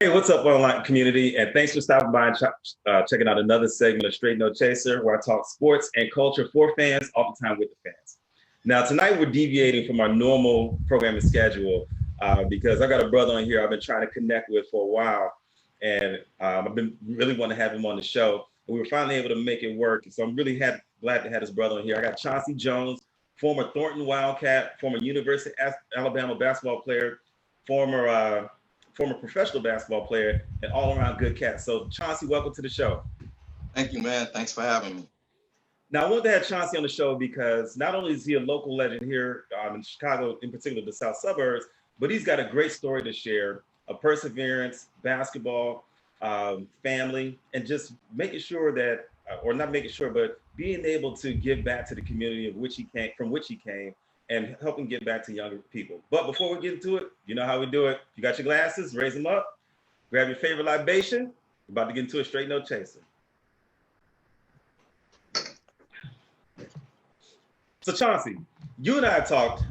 Hey, what's up, online community? And thanks for stopping by and checking out another segment of Straight No Chaser, where I talk sports and culture for fans, oftentimes with the fans. Now, tonight we're deviating from our normal programming schedule because I got a brother on here I've been trying to connect with for a while, and I've been really wanting to have him on the show. And we were finally able to make it work. So I'm really glad to have this brother on here. I got Chauncey Jones, former Thornton Wildcat, former University of Alabama basketball player, former professional basketball player, and all-around good cat. So Chauncey, welcome to the show. Thank you, man. Thanks for having me. Now, I wanted to have Chauncey on the show because not only is he a local legend here in Chicago, in particular the South Suburbs, but he's got a great story to share of perseverance, basketball, family, and just making sure that, or not making sure, but being able to give back to the community from which he came, and helping get back to younger people. But before we get into it, you know how we do it. You got your glasses, raise them up, grab your favorite libation. We're about to get into a Straight No Chaser. So Chauncey, you and I have talked,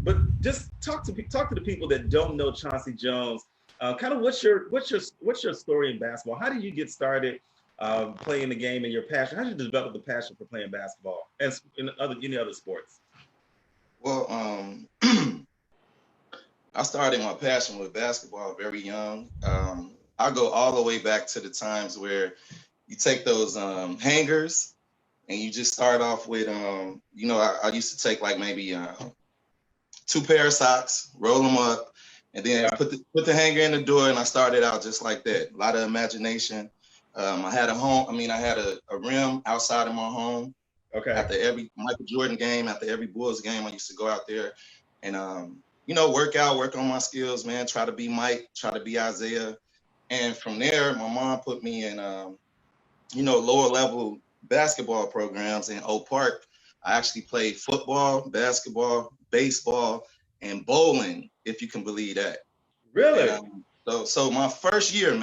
but just talk to the people that don't know Chauncey Jones. Kind of what's your story in basketball? How did you get started playing the game and your passion? How did you develop the passion for playing basketball and in any other sports? Well, I started my passion with basketball very young. I go all the way back to the times where you take those hangers and you just start off with, I used to take like maybe 2 pair of socks, roll them up, and then put the hanger in the door, and I started out just like that. A lot of imagination. I had a rim outside of my home. Okay. After every Michael Jordan game, after every Bulls game, I used to go out there and, work on my skills, man, try to be Mike, try to be Isaiah. And from there, my mom put me in, lower level basketball programs in Oak Park. I actually played football, basketball, baseball, and bowling, if you can believe that. Really? And, so my first year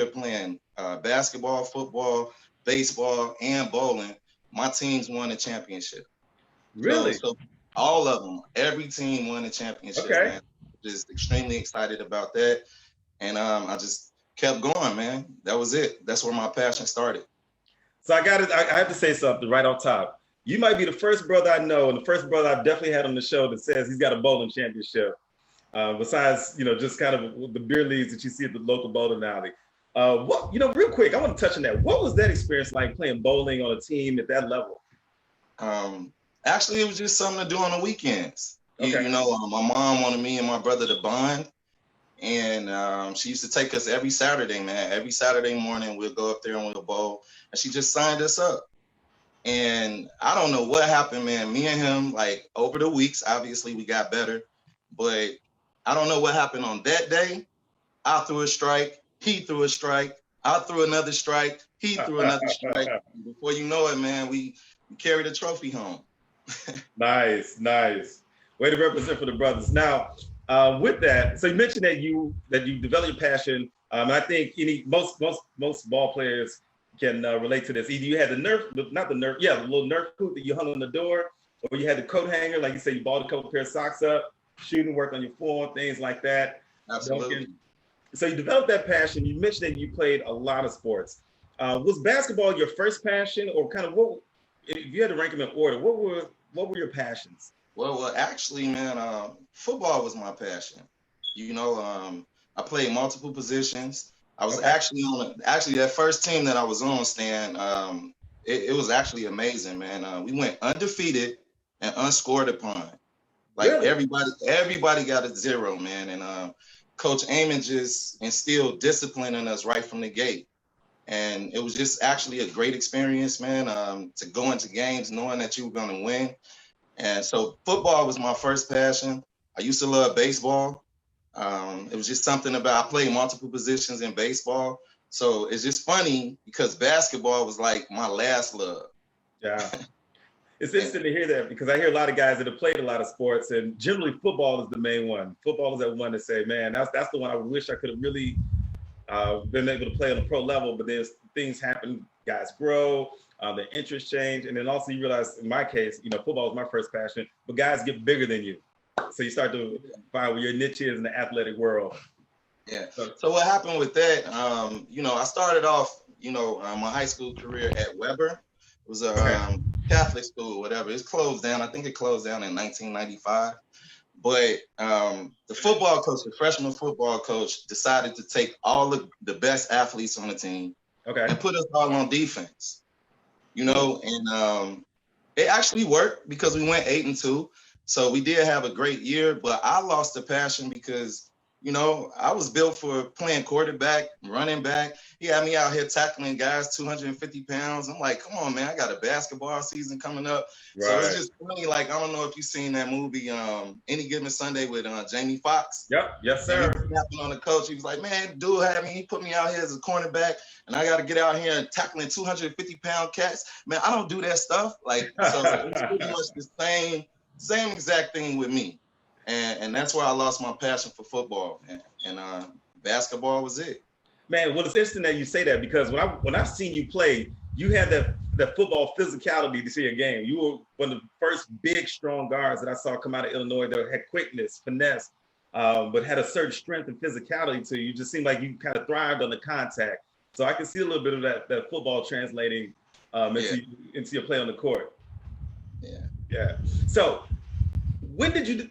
playing basketball, football, baseball, and bowling, my teams won a championship. Really? So all of them, every team won a championship. Okay. Man. Just extremely excited about that. And I just kept going, man. That was it. That's where my passion started. So I have to say something right on top. You might be the first brother I know, and the first brother I've definitely had on the show that says he's got a bowling championship. Besides, just kind of the beer leagues that you see at the local bowling alley. Real quick, I want to touch on that. What was that experience like playing bowling on a team at that level? Actually, it was just something to do on the weekends. Okay. My mom wanted me and my brother to bond, and she used to take us every Saturday, man. Every Saturday morning, we'll go up there and we'll bowl, and she just signed us up. And I don't know what happened, man. Me and him, like over the weeks, obviously we got better, but I don't know what happened on that day. I threw a strike. He threw a strike. I threw another strike. He threw another strike. Before you know it, man, we carried a trophy home. Nice. Way to represent for the brothers. Now, with that, so you mentioned that you developed your passion. And I think most ball players can relate to this. Either you had the little Nerf coat that you hung on the door, or you had the coat hanger, like you said, you bought a couple pair of socks up, shooting, work on your form, things like that. Absolutely. So you developed that passion. You mentioned that you played a lot of sports. Was basketball your first passion, or kind of what? If you had to rank them in order, what were your passions? Well, actually, man, football was my passion. I played multiple positions. I was actually that first team that I was on, Stan. It was actually amazing, man. We went undefeated and unscored upon. Like Really? everybody got a 0, man. And Coach Amon just instilled discipline in us right from the gate. And it was just actually a great experience, man, to go into games knowing that you were going to win. And so football was my first passion. I used to love baseball. It was just something about, I played multiple positions in baseball. So it's just funny because basketball was like my last love. Yeah. It's interesting to hear that because I hear a lot of guys that have played a lot of sports, and generally football is the main one. Football is that one to say, man, that's the one I wish I could have really been able to play on a pro level, but then things happen, guys grow, their interests change, and then also you realize, in my case, football was my first passion, but guys get bigger than you. So you start to find where your niche is in the athletic world. Yeah. So, So what happened with that? I started off, my high school career at Weber. It was a okay. Catholic school, whatever. It's closed down. I think it closed down in 1995. But the freshman football coach, decided to take all the best athletes on the team Okay. and put us all on defense. And it actually worked because we went 8-2. So we did have a great year, but I lost the passion because, I was built for playing quarterback, running back. He had me out here tackling guys 250 pounds. I'm like, come on, man, I got a basketball season coming up. So it's Right. just funny. Like, I don't know if you've seen that movie, Any Given Sunday with Jamie Foxx. Yep. Yes, And he sir. was snapping on the coach. He was like, man, dude had me. He put me out here as a cornerback, and I got to get out here and tackling 250-pound cats. Man, I don't do that stuff. Like, so it's pretty much the same exact thing with me. And that's where I lost my passion for football. And basketball was it. Man, well, it's interesting that you say that because when I've seen you play, you had that football physicality to see a game. You were one of the first big, strong guards that I saw come out of Illinois that had quickness, finesse, but had a certain strength and physicality to you. You just seemed like you kind of thrived on the contact. So I can see a little bit of that football translating into your play on the court. Yeah. Yeah. So when did you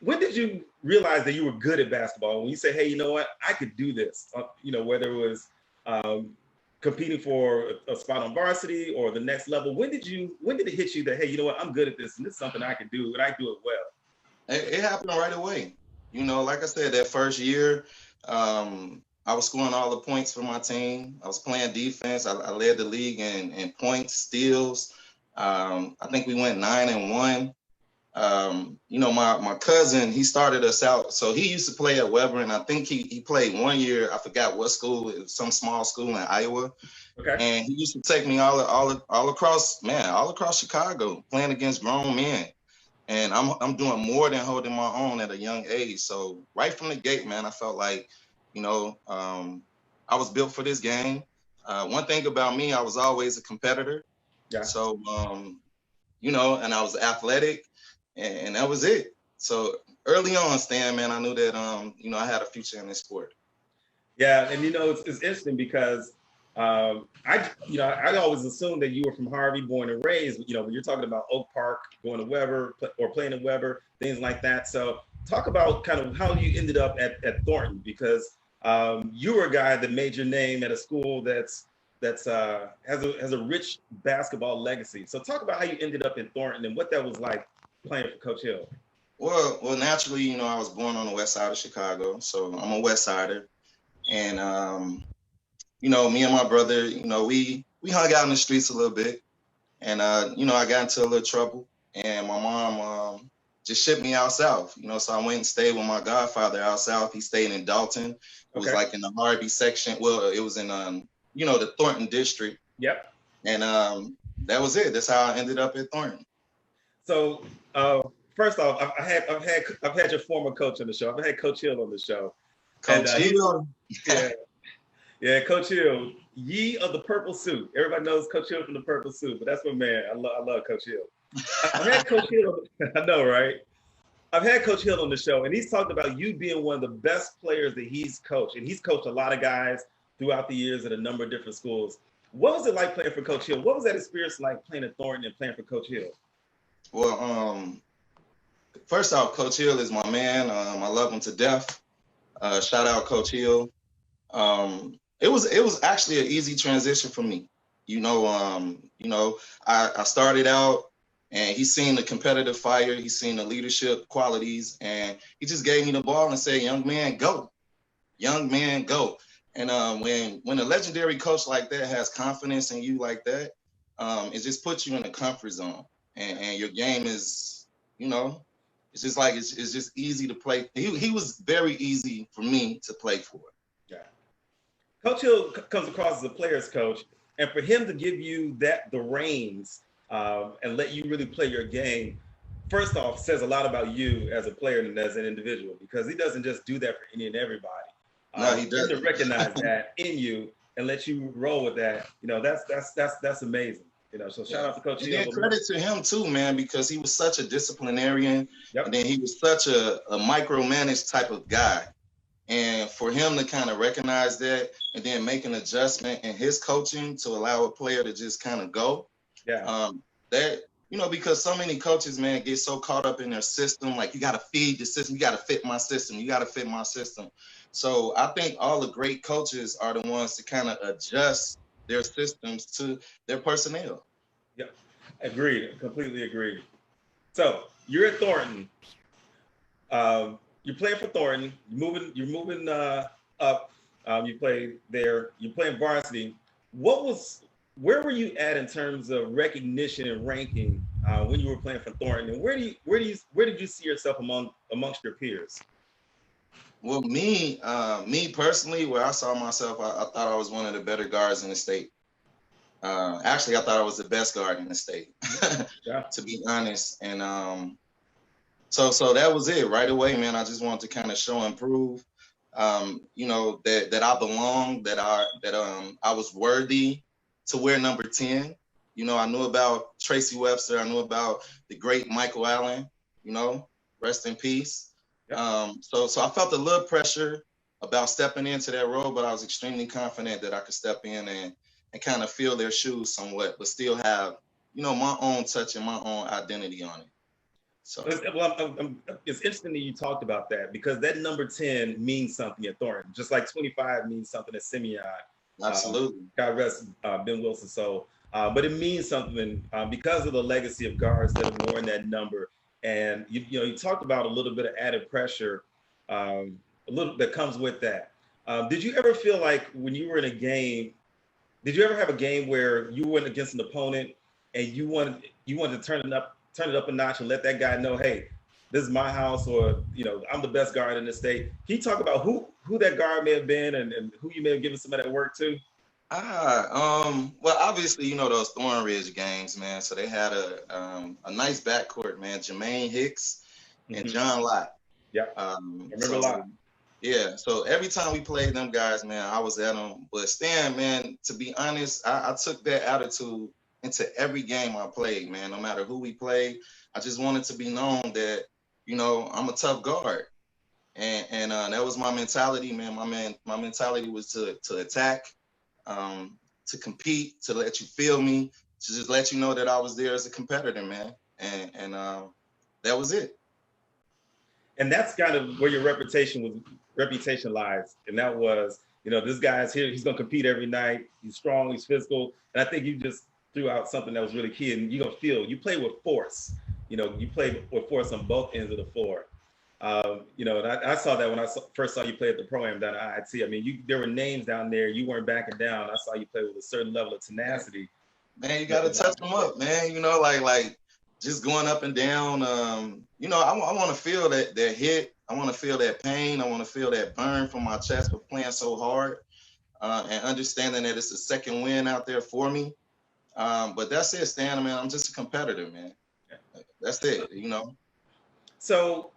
realize that you were good at basketball? When you say, hey, you know what, I could do this, whether it was competing for a spot on varsity or the next level, when did it hit you that, hey, you know what, I'm good at this and this is something I can do and I do it well? It happened right away. Like I said, that first year, I was scoring all the points for my team. I was playing defense. I led the league in points, steals. I think we went 9-1. My cousin, he started us out. So he used to play at Weber, and I think he played 1 year. I forgot what school. It was some small school in Iowa. Okay. And he used to take me all across Chicago, playing against grown men. And I'm doing more than holding my own at a young age. So right from the gate, man, I felt like, I was built for this game. One thing about me, I was always a competitor. Yeah. So, and I was athletic. And that was it. So early on, Stan, man, I knew that, I had a future in this sport. Yeah, and it's interesting because I always assumed that you were from Harvey, born and raised. When you're talking about Oak Park, going to Weber or playing at Weber, things like that. So talk about kind of how you ended up at Thornton, because you were a guy that made your name at a school that's has a rich basketball legacy. So talk about how you ended up in Thornton and what that was like playing for Coach Hill. Well, naturally, I was born on the west side of Chicago, so I'm a West Sider, and me and my brother, we hung out in the streets a little bit, and I got into a little trouble, and my mom just shipped me out south, so I went and stayed with my godfather out south. He stayed in Dalton. It was like in the Harvey section. Well, it was in the Thornton district. Yep. And that was it. That's how I ended up at Thornton. So first off, I've had your former coach on the show. I've had Coach Hill on the show. Coach Hill. Yeah, Coach Hill. Ye of the purple suit. Everybody knows Coach Hill from the purple suit, but that's my man. I love Coach Hill. I've had Coach Hill. I know, right? I've had Coach Hill on the show, and he's talked about you being one of the best players that he's coached, and he's coached a lot of guys throughout the years at a number of different schools. What was it like playing for Coach Hill? What was that experience like playing at Thornton and playing for Coach Hill? Well, first off, Coach Hill is my man. I love him to death. Shout out Coach Hill. It was actually an easy transition for me. I started out, and he's seen the competitive fire. He's seen the leadership qualities, and he just gave me the ball and said, "Young man, go. Young man, go." And when a legendary coach like that has confidence in you like that, it just puts you in a comfort zone, and your game is, it's just like it's just easy to play. He was very easy for me to play for. Yeah. Coach Hill comes across as a player's coach, and for him to give you the reins and let you really play your game, first off, says a lot about you as a player and as an individual, because he doesn't just do that for any and everybody. No, he doesn't. To recognize that in you and let you roll with that, that's amazing. So shout out to Coach Hill. And credit to him too, man, because he was such a disciplinarian. Yep. And then he was such a micromanaged type of guy. And for him to kind of recognize that and then make an adjustment in his coaching to allow a player to just kind of go. Yeah. That, because so many coaches, man, get so caught up in their system. Like, you got to feed the system. You got to fit my system. You got to fit my system. So I think all the great coaches are the ones to kind of adjust their systems to their personnel. Yeah. Agreed. Completely agreed. So you're at Thornton. You're playing for Thornton. You're moving up. You play there. You're playing varsity. Where were you at in terms of recognition and ranking when you were playing for Thornton? And where did you see yourself amongst your peers? Well, me personally, where I saw myself, I thought I was one of the better guards in the state. Actually, I thought I was the best guard in the state, Yeah. to be honest. And so that was it right away, man. I just wanted to kind of show and prove, that I belong, that I was worthy to wear number 10. I knew about Tracy Webster. I knew about the great Michael Allen, rest in peace. Yeah. So I felt a little pressure about stepping into that role, but I was extremely confident that I could step in and kind of fill their shoes somewhat, but still have, my own touch and my own identity on it. So it's interesting that you talked about that, because that number 10 means something at Thornton, just like 25 means something at Simeon. Absolutely. God rest Ben Wilson. So, but it means something because of the legacy of guards that have worn that number. And you talked about a little bit of added pressure, a little that comes with that. Did you ever feel like when you were in a game, did you ever have a game where you went against an opponent and you wanted to turn it up a notch and let that guy know, hey, this is my house, or I'm the best guard in the state? Can you talk about who that guard may have been and who you may have given some of that work to? Well, obviously, those Thorn Ridge games, man. So they had a nice backcourt, man. Jermaine Hicks and John Lott. Yeah, I remember Lott. Yeah, so every time we played them guys, man, I was at them. But Stan, man, to be honest, I took that attitude into every game I played, man. No matter who we played, I just wanted to be known that, I'm a tough guard. And that was my mentality, man. My mentality was to attack, to compete, to let you feel me, to just let you know that I was there as a competitor, man. And that was it. And that's kind of where your reputation lies. And that was, this guy's here, he's gonna compete every night, he's strong, he's physical. And I think you just threw out something that was really key. And you're gonna feel, you play with force. You play with force on both ends of the floor. And I saw that when I first saw you play at the Pro-Am down at IIT. I mean, there were names down there. You weren't backing down. I saw you play with a certain level of tenacity. Man, you got to touch them up, man. Like just going up and down. I want to feel that hit. I want to feel that pain. I want to feel that burn from my chest for playing so hard and understanding that it's a second win out there for me. But that's it, Stan, man. I'm just a competitor, man. That's it, So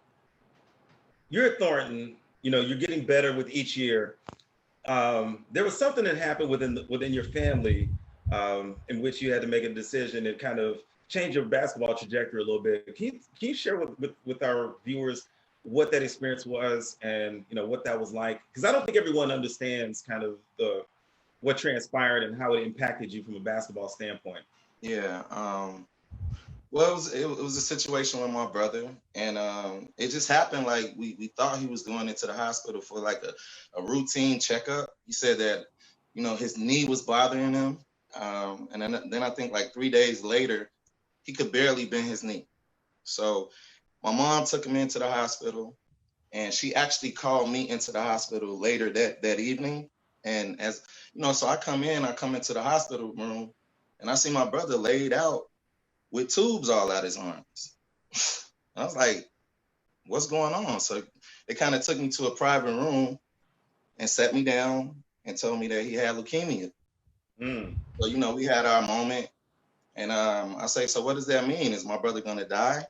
you're at Thornton, you're getting better with each year. There was something that happened within your family in which you had to make a decision and kind of change your basketball trajectory a little bit. Can you share with our viewers what that experience was and what that was like? Because I don't think everyone understands kind of what transpired and how it impacted you from a basketball standpoint. Yeah. Well, it was a situation with my brother, and it just happened. Like we thought he was going into the hospital for like a routine checkup. He said that his knee was bothering him, and then I think like 3 days later, he could barely bend his knee. So my mom took him into the hospital, and she actually called me into the hospital later that evening. And as so I come into the hospital room, and I see my brother laid out with tubes all out his arms. I was like, what's going on? So they kind of took me to a private room and sat me down and told me that he had leukemia. So, we had our moment. And I say, so what does that mean? Is my brother going to die?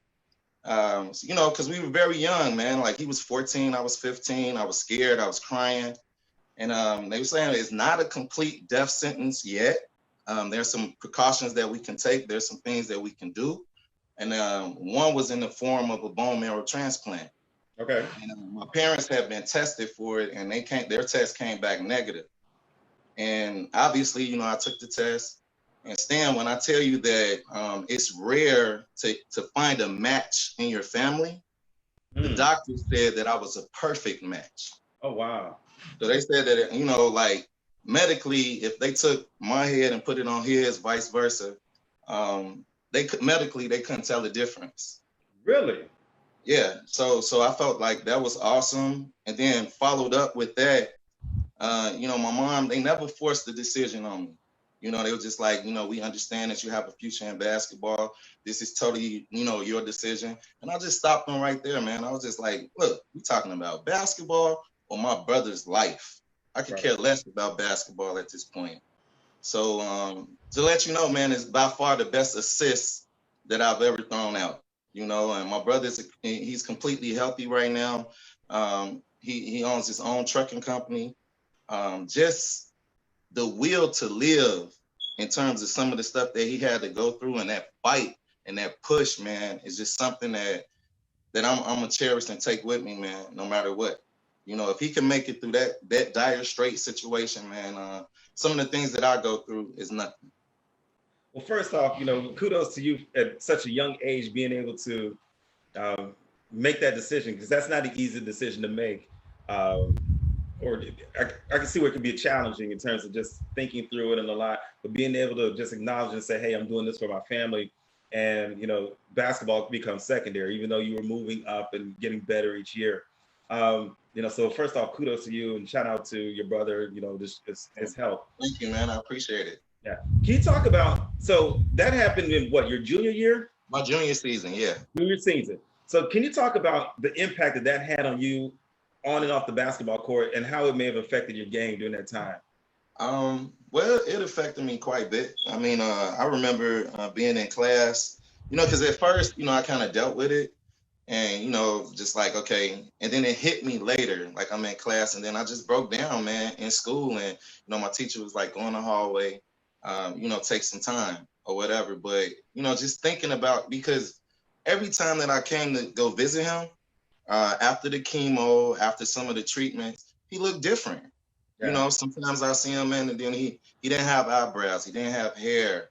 Because we were very young, man. Like he was 14, I was 15. I was scared. I was crying. And they were saying it's not a complete death sentence yet. There's some precautions that we can take. There's some things that we can do. And one was in the form of a bone marrow transplant. Okay. And my parents have been tested for it, and their test came back negative. And obviously, I took the test. And Stan, when I tell you that it's rare to find a match in your family, the doctor said that I was a perfect match. Oh, wow. So they said that, like medically, if they took my head and put it on his, vice versa, they couldn't tell the difference. Really? Yeah. So I felt like that was awesome. And then followed up with that, my mom, they never forced the decision on me. They were just like, we understand that you have a future in basketball. This is totally, your decision. And I just stopped them right there, man. I was just like, look, we talking about basketball or my brother's life. I could care less about basketball at this point. So to let you know, man, it's by far the best assist that I've ever thrown out. And my he's completely healthy right now. He owns his own trucking company. Just the will to live in terms of some of the stuff that he had to go through, and that fight and that push, man, is just something that I'm gonna cherish and take with me, man, no matter what. If he can make it through that dire straight situation, man, some of the things that I go through is nothing. Well, first off, kudos to you at such a young age being able to make that decision, because that's not an easy decision to make. Or I can see where it can be challenging in terms of just thinking through it and a lot, but being able to just acknowledge and say, hey, I'm doing this for my family. And, basketball becomes secondary, even though you were moving up and getting better each year. So first off, kudos to you and shout out to your brother, just his help. Thank you, man. I appreciate it. Yeah. Can you talk about, so that happened in what, your junior year? My junior season, yeah. Junior season. So can you talk about the impact that had on you on and off the basketball court and how it may have affected your game during that time? Well, it affected me quite a bit. I mean, I remember being in class, because at first, I kind of dealt with it and, just like, okay. And then it hit me later, like I'm in class and then I just broke down, man, in school. And, my teacher was like, go in the hallway, take some time or whatever. But, just thinking about, because every time that I came to go visit him, after the chemo, after some of the treatments, he looked different. Yeah. Sometimes I see him, man, and then he didn't have eyebrows, he didn't have hair.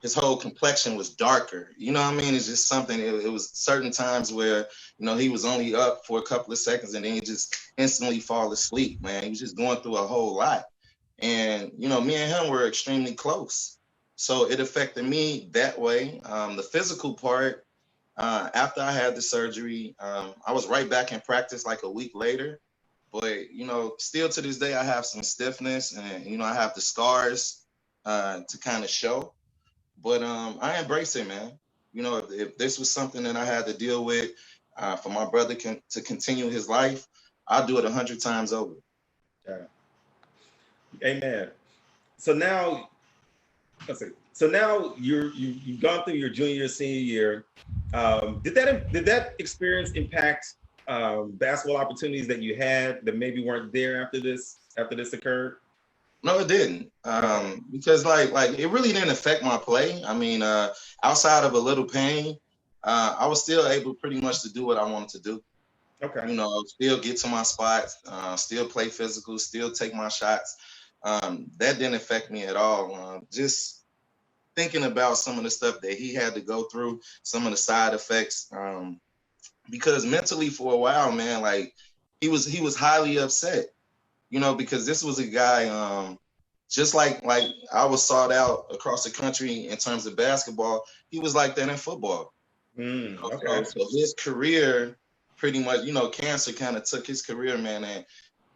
His whole complexion was darker. It's just something. It was certain times where he was only up for a couple of seconds and then he just instantly fall asleep. Man, he was just going through a whole lot. And me and him were extremely close, so it affected me that way. The physical part. After I had the surgery, I was right back in practice like a week later. But, still to this day, I have some stiffness and, I have the scars to kind of show. But I embrace it, man. If this was something that I had to deal with for my brother to continue his life, I'll do it 100 times over. Yeah. Amen. So now, you've gone through your junior, senior year. Did that experience impact basketball opportunities that you had that maybe weren't there after this occurred? No, it didn't. Because like it really didn't affect my play. I mean, outside of a little pain, I was still able pretty much to do what I wanted to do. Okay. Still get to my spots, still play physical, still take my shots. That didn't affect me at all. Just thinking about some of the stuff that he had to go through, some of the side effects, because mentally for a while, man, like he was highly upset, because this was a guy, just like I was sought out across the country in terms of basketball. He was like that in football. Okay. So his career pretty much, cancer kind of took his career, man, and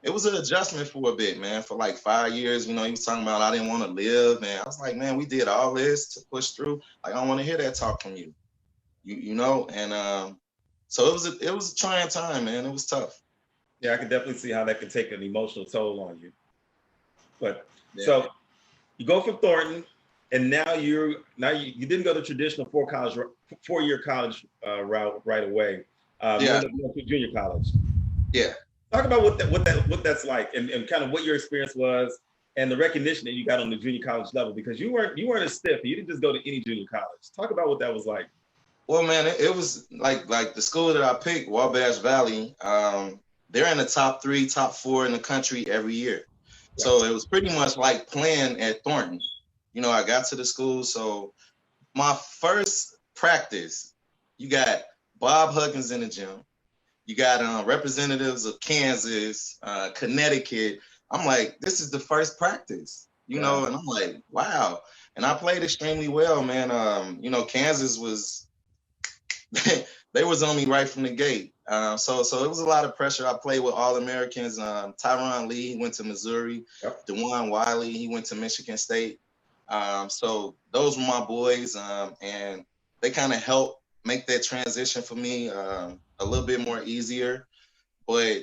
it was an adjustment for a bit, man. For like 5 years, he was talking about I didn't want to live, and I was like, man, we did all this to push through. Like, I don't want to hear that talk from you, And so it was a trying time, man. It was tough. Yeah, I can definitely see how that can take an emotional toll on you. But yeah. So you go from Thornton, and now you didn't go the traditional 4-year college route right away. You ended up going to junior college. Yeah. Talk about what that's like, and kind of what your experience was, and the recognition that you got on the junior college level, because you weren't a stiff. You didn't just go to any junior college. Talk about what that was like. Well, man, it was like the school that I picked, Wabash Valley. They're in the top 3, top 4 in the country every year. Yeah. So it was pretty much like playing at Thornton. You know, I got to the school. So my first practice, you got Bob Huggins in the gym. You got representatives of Kansas, Connecticut. I'm like, this is the first practice, you know, and I'm like, wow. And I played extremely well, man. You know, Kansas was, they was on me right from the gate. So it was a lot of pressure. I played with All-Americans. Tyron Lee, he went to Missouri. Yep. DeJuan Wiley, he went to Michigan State. So those were my boys, and they kind of helped make that transition for me a little bit more easier. But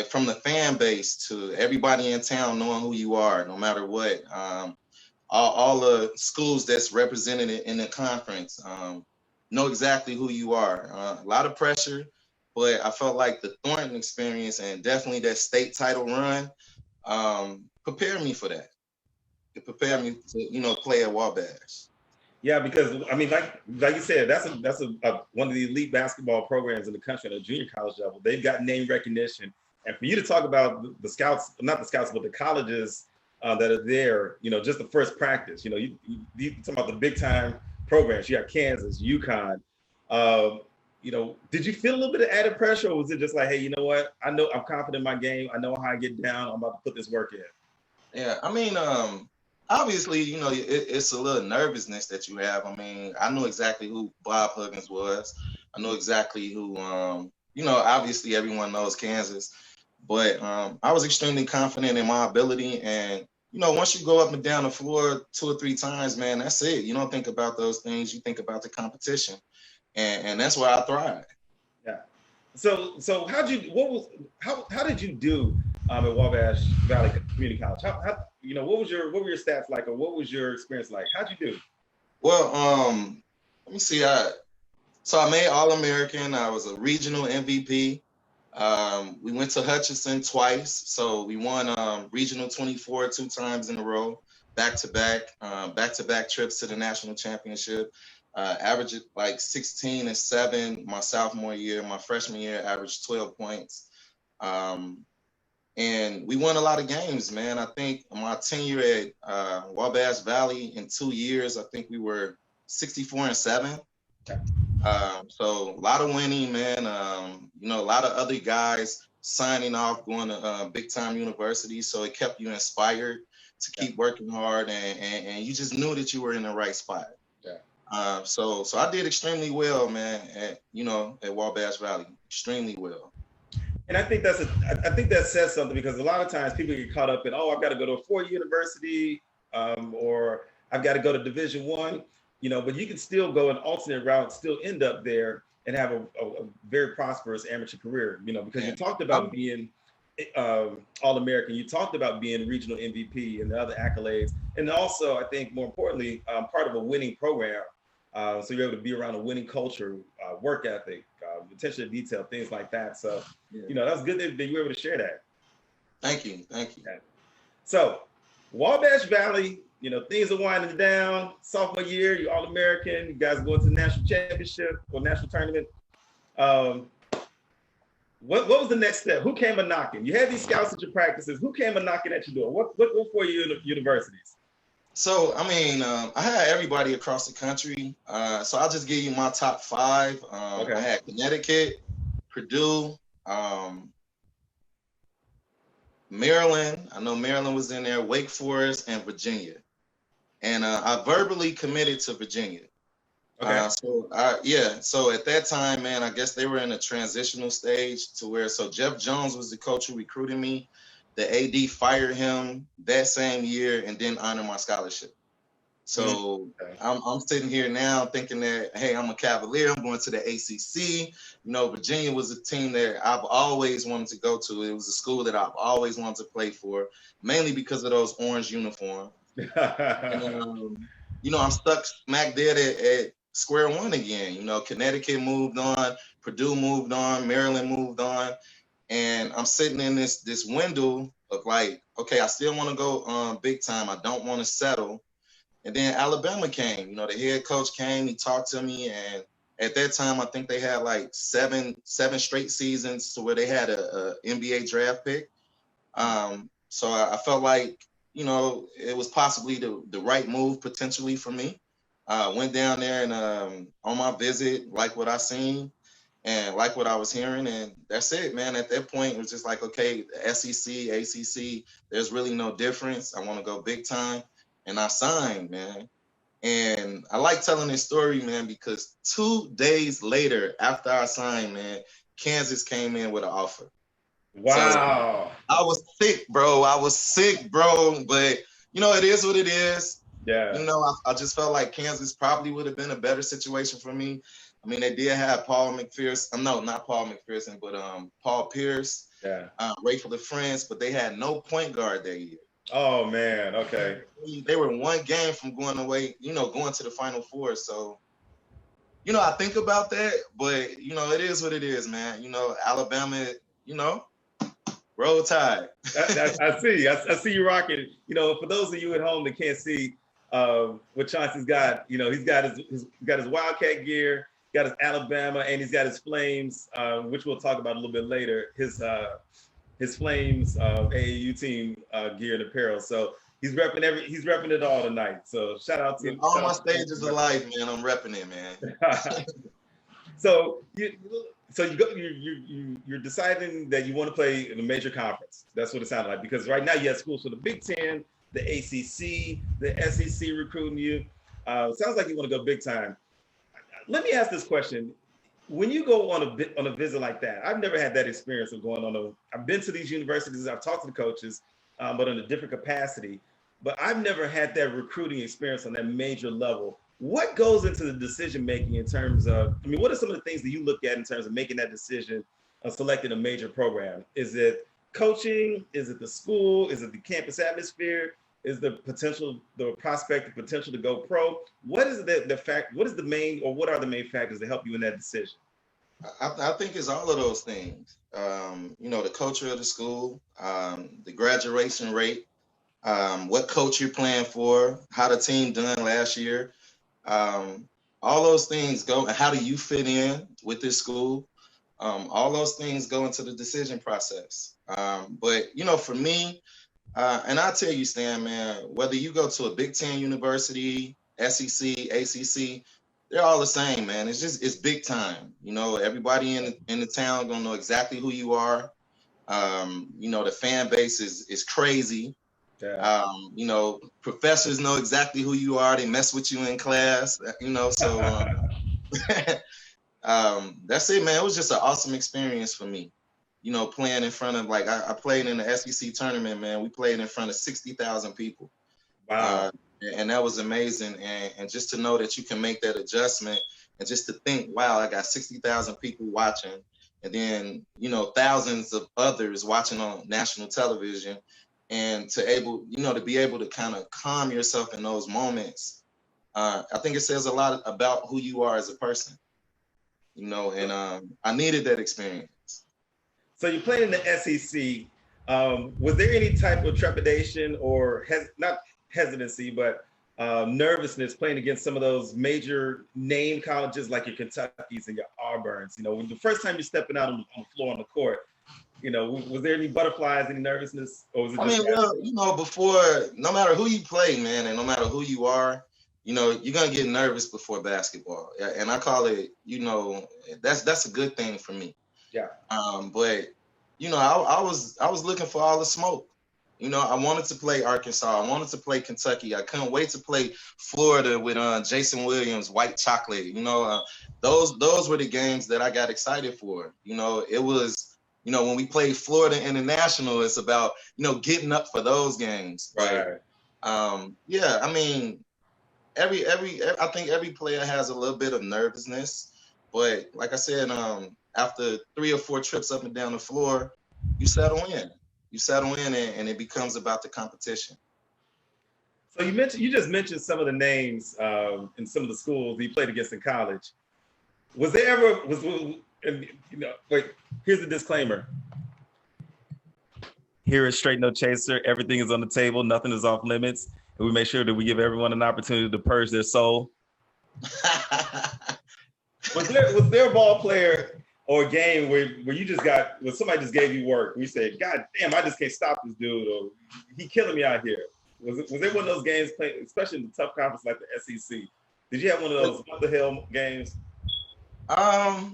from the fan base to everybody in town knowing who you are, no matter what, all the schools that's represented in the conference know exactly who you are. A lot of pressure, but I felt like the Thornton experience and definitely that state title run prepared me for that. It prepared me to, you know, play at Wabash. Yeah, because I mean, like you said, that's one of the elite basketball programs in the country at a junior college level. They've got name recognition, and for you to talk about the scouts, not the scouts, but the colleges that are there, you know, just the first practice. You know, you talk about the big time programs. You got Kansas, UConn. You know, did you feel a little bit of added pressure, or was it just like, hey, you know what? I know I'm confident in my game. I know how I get down. I'm about to put this work in. Yeah, I mean, obviously, you know, it's a little nervousness that you have. I mean, I knew exactly who Bob Huggins was. I know exactly who, you know, obviously everyone knows Kansas, but I was extremely confident in my ability. And, you know, once you go up and down the floor 2 or 3 times, man, that's it. You don't think about those things. You think about the competition. And that's where I thrive. Yeah. So how did you do at Wabash Valley Community College? How you know, what were your stats like, or what was your experience like? How'd you do? Well, let me see. So I made All-American. I was a regional MVP. We went to Hutchinson twice. So we won regional 24 2 times in a row, back-to-back trips to the national championship. Averaged like 16 and 7 my sophomore year. My freshman year, averaged 12 points. And we won a lot of games, man. I think my tenure at Wabash Valley in 2 years, I think we were 64 and 7. So a lot of winning, man. You know, a lot of other guys signing off, going to big time universities. So it kept you inspired to keep working hard, and you just knew that you were in the right spot. Yeah. So I did extremely well, man. At Wabash Valley, extremely well. And I think that says something, because a lot of times people get caught up in, oh, I've got to go to a 4-year university, or I've got to go to Division I, you know, but you can still go an alternate route, still end up there and have a very prosperous amateur career, you know, because you talked about being All-American, you talked about being regional MVP and the other accolades. And also, I think more importantly, part of a winning program. So you're able to be around a winning culture, work ethic, attention to detail, things like that. So, you know, that's good that you were able to share that. Thank you. So, Wabash Valley, you know, things are winding down. Sophomore year, you're All-American. You guys going to the national championship or national tournament. What was the next step? Who came a knocking? You had these scouts at your practices. Who came a knocking at your door? What 4-year universities? So, I mean, I had everybody across the country. So I'll just give you my top 5. I had Connecticut, Purdue, Maryland. I know Maryland was in there, Wake Forest, and Virginia. And I verbally committed to Virginia. So at that time, man, I guess they were in a transitional stage to where, so Jeff Jones was the coach who recruited me. The AD fired him that same year and didn't honor my scholarship. So I'm sitting here now thinking that, hey, I'm a Cavalier. I'm going to the ACC. You know, Virginia was a team that I've always wanted to go to. It was a school that I've always wanted to play for, mainly because of those orange uniforms. And, you know, I'm stuck smack dead at square one again. You know, Connecticut moved on, Purdue moved on, Maryland moved on. And I'm sitting in this window of like, okay, I still want to go big time. I don't want to settle. And then Alabama came. You know, the head coach came. He talked to me, and At that time, I think they had like seven straight seasons to where they had a NBA draft pick. So I felt like, you know, it was possibly the right move potentially for me. Went down there and on my visit, like what I seen and like what I was hearing, and that's it, man. At that point, it was just like, okay, the SEC, ACC, there's really no difference. I want to go big time, and I signed, man. And I like telling this story, man, because 2 days later after I signed, man, Kansas came in with an offer. Wow. So I was sick, bro. But, you know, it is what it is. Yeah. You know, I just felt like Kansas probably would have been a better situation for me. I mean, they did have Paul McPherson. No, not Paul McPherson, but Paul Pierce. Yeah. Ray for the Friends, but they had no point guard that year. Oh, man. Okay. They were 1 game from going away, you know, going to the Final Four. So, you know, I think about that, but, you know, it is what it is, man. You know, Alabama, you know, roll tide. I see you rocking. You know, for those of you at home that can't see what Chauncey's got, you know, he's got his Wildcat gear, got his Alabama, and he's got his Flames, which we'll talk about a little bit later. His Flames AAU team gear and apparel. So he's repping it all tonight. So shout out to all my stages of life, man. I'm repping it, man. So you're deciding that you want to play in a major conference. That's what it sounded like, because right now you have schools for the Big Ten, the ACC, the SEC recruiting you. Sounds like you want to go big time. Let me ask this question. When you go on a visit like that, I've never had that experience of going on I've been to these universities, I've talked to the coaches, but in a different capacity, but I've never had that recruiting experience on that major level. What goes into the decision-making in terms of, I mean, what are some of the things that you look at in terms of making that decision of selecting a major program? Is it coaching? Is it the school? Is it the campus atmosphere? Is the prospect, the potential to go pro? What is what are the main factors that help you in that decision? I think it's all of those things. You know, the culture of the school, the graduation rate, what coach you're playing for, how the team done last year. All those things go, and how do you fit in with this school? All those things go into the decision process. But, you know, for me, and I tell you, Stan, man, whether you go to a Big Ten university, SEC, ACC, they're all the same, man. It's big time. You know, everybody in the town gonna know exactly who you are. You know, the fan base is crazy. Yeah. You know, professors know exactly who you are. They mess with you in class, you know, so that's it, man. It was just an awesome experience for me. You know, playing in front of, like, I played in the SEC tournament, man. We played in front of 60,000 people. Wow. And that was amazing. And just to know that you can make that adjustment, and just to think, wow, I got 60,000 people watching, and then, you know, thousands of others watching on national television, and to be able to kind of calm yourself in those moments. I think it says a lot about who you are as a person, you know, and I needed that experience. So you played in the SEC. Was there any type of trepidation or not hesitancy, but nervousness playing against some of those major name colleges like your Kentuckys and your Auburns? You know, when the first time you're stepping out on the floor on the court, you know, was there any butterflies, any nervousness? Or was it well, you know, before, no matter who you play, man, and no matter who you are, you know, you're going to get nervous before basketball. And I call it, you know, that's a good thing for me. Yeah. But, you know, I was looking for all the smoke. You know, I wanted to play Arkansas. I wanted to play Kentucky. I couldn't wait to play Florida with Jason Williams, White Chocolate. You know, those were the games that I got excited for. You know, it was, you know, when we played Florida International, it's about, you know, getting up for those games. Right. Yeah, I mean, I think every player has a little bit of nervousness, but like I said, after 3 or 4 trips up and down the floor, you settle in. And it becomes about the competition. So you just mentioned some of the names in some of the schools you played against in college. Was there ever wait, here's the disclaimer. Here at Straight No Chaser, everything is on the table, nothing is off limits, and we make sure that we give everyone an opportunity to purge their soul. Was there a ball player or a game where you just got, when somebody just gave you work, and you said, God damn, I just can't stop this dude, or he killing me out here? Was it one of those games played, especially in the tough conference like the SEC? Did you have one of those what the hell games? I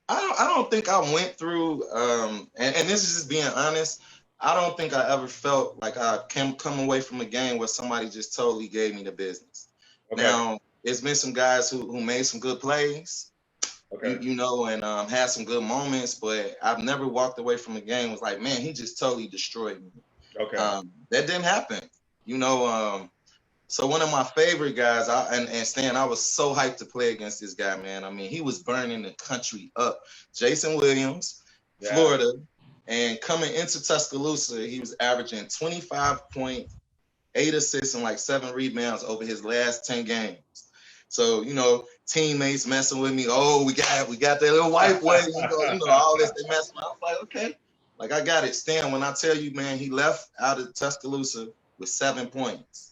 don't think I went through, and this is just being honest. I don't think I ever felt like I come away from a game where somebody just totally gave me the business. Okay. Now, it's been some guys who made some good plays, okay, you know, and had some good moments, but I've never walked away from a game was like, man, he just totally destroyed me. Okay. That didn't happen, you know. So one of my favorite guys, and Stan, I was so hyped to play against this guy, man. I mean, he was burning the country up. Jason Williams, yeah. Florida, and coming into Tuscaloosa, he was averaging 25.8 assists and like 7 rebounds over his last 10 games. So, you know, teammates messing with me. Oh, we got that little white boy, you know, all this, they messing. I was like, okay, like I got it. Stan, when I tell you, man, he left out of Tuscaloosa with 7 points.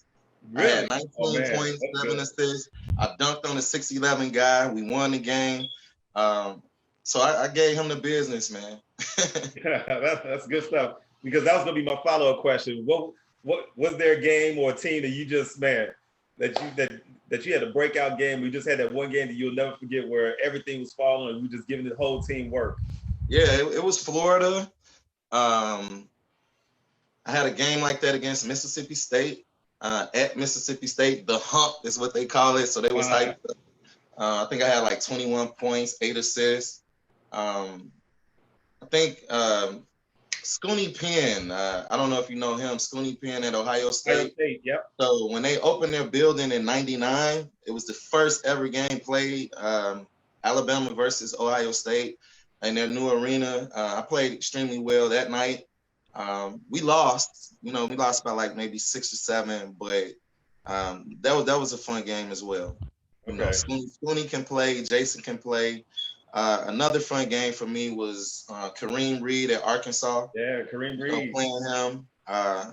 Really? I had 19 points, 7 assists. I dunked on a 6'11" guy. We won the game. So I gave him the business, man. That's good stuff. Because that was gonna be my follow-up question. What was there a game or a team that you just, man, that you had a breakout game? We just had that one game that you'll never forget where everything was falling and we just giving the whole team work. Yeah, it was Florida. I had a game like that against Mississippi State. At Mississippi State, the hump is what they call it. So they was hyped up. I think I had like 21 points, 8 assists. I think Scooney Penn, I don't know if you know him, Scooney Penn at Ohio State. Yep. So when they opened their building in '99, it was the first ever game played, Alabama versus Ohio State in their new arena. I played extremely well that night. We lost, you know, we lost by like maybe 6 or 7, but that was a fun game as well. You know, Scooney can play, Jason can play. Another fun game for me was Kareem Reed at Arkansas. Yeah, Kareem Reed. Playing him.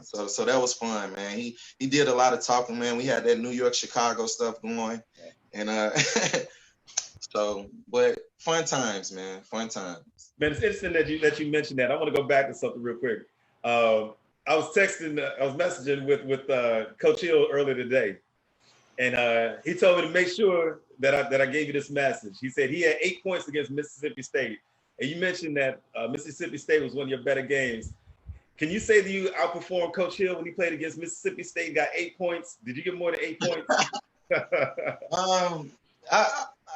So that was fun, man. He did a lot of talking, man. We had that New York, Chicago stuff going. And but fun times, man. Fun times. Man, it's interesting that you mentioned that. I want to go back to something real quick. I was messaging with Coach Hill earlier today, and he told me to make sure that I gave you this message. He said he had 8 points against Mississippi State, and you mentioned that Mississippi State was one of your better games. Can you say that you outperformed Coach Hill when he played against Mississippi State? Got 8 points. Did you get more than 8 points?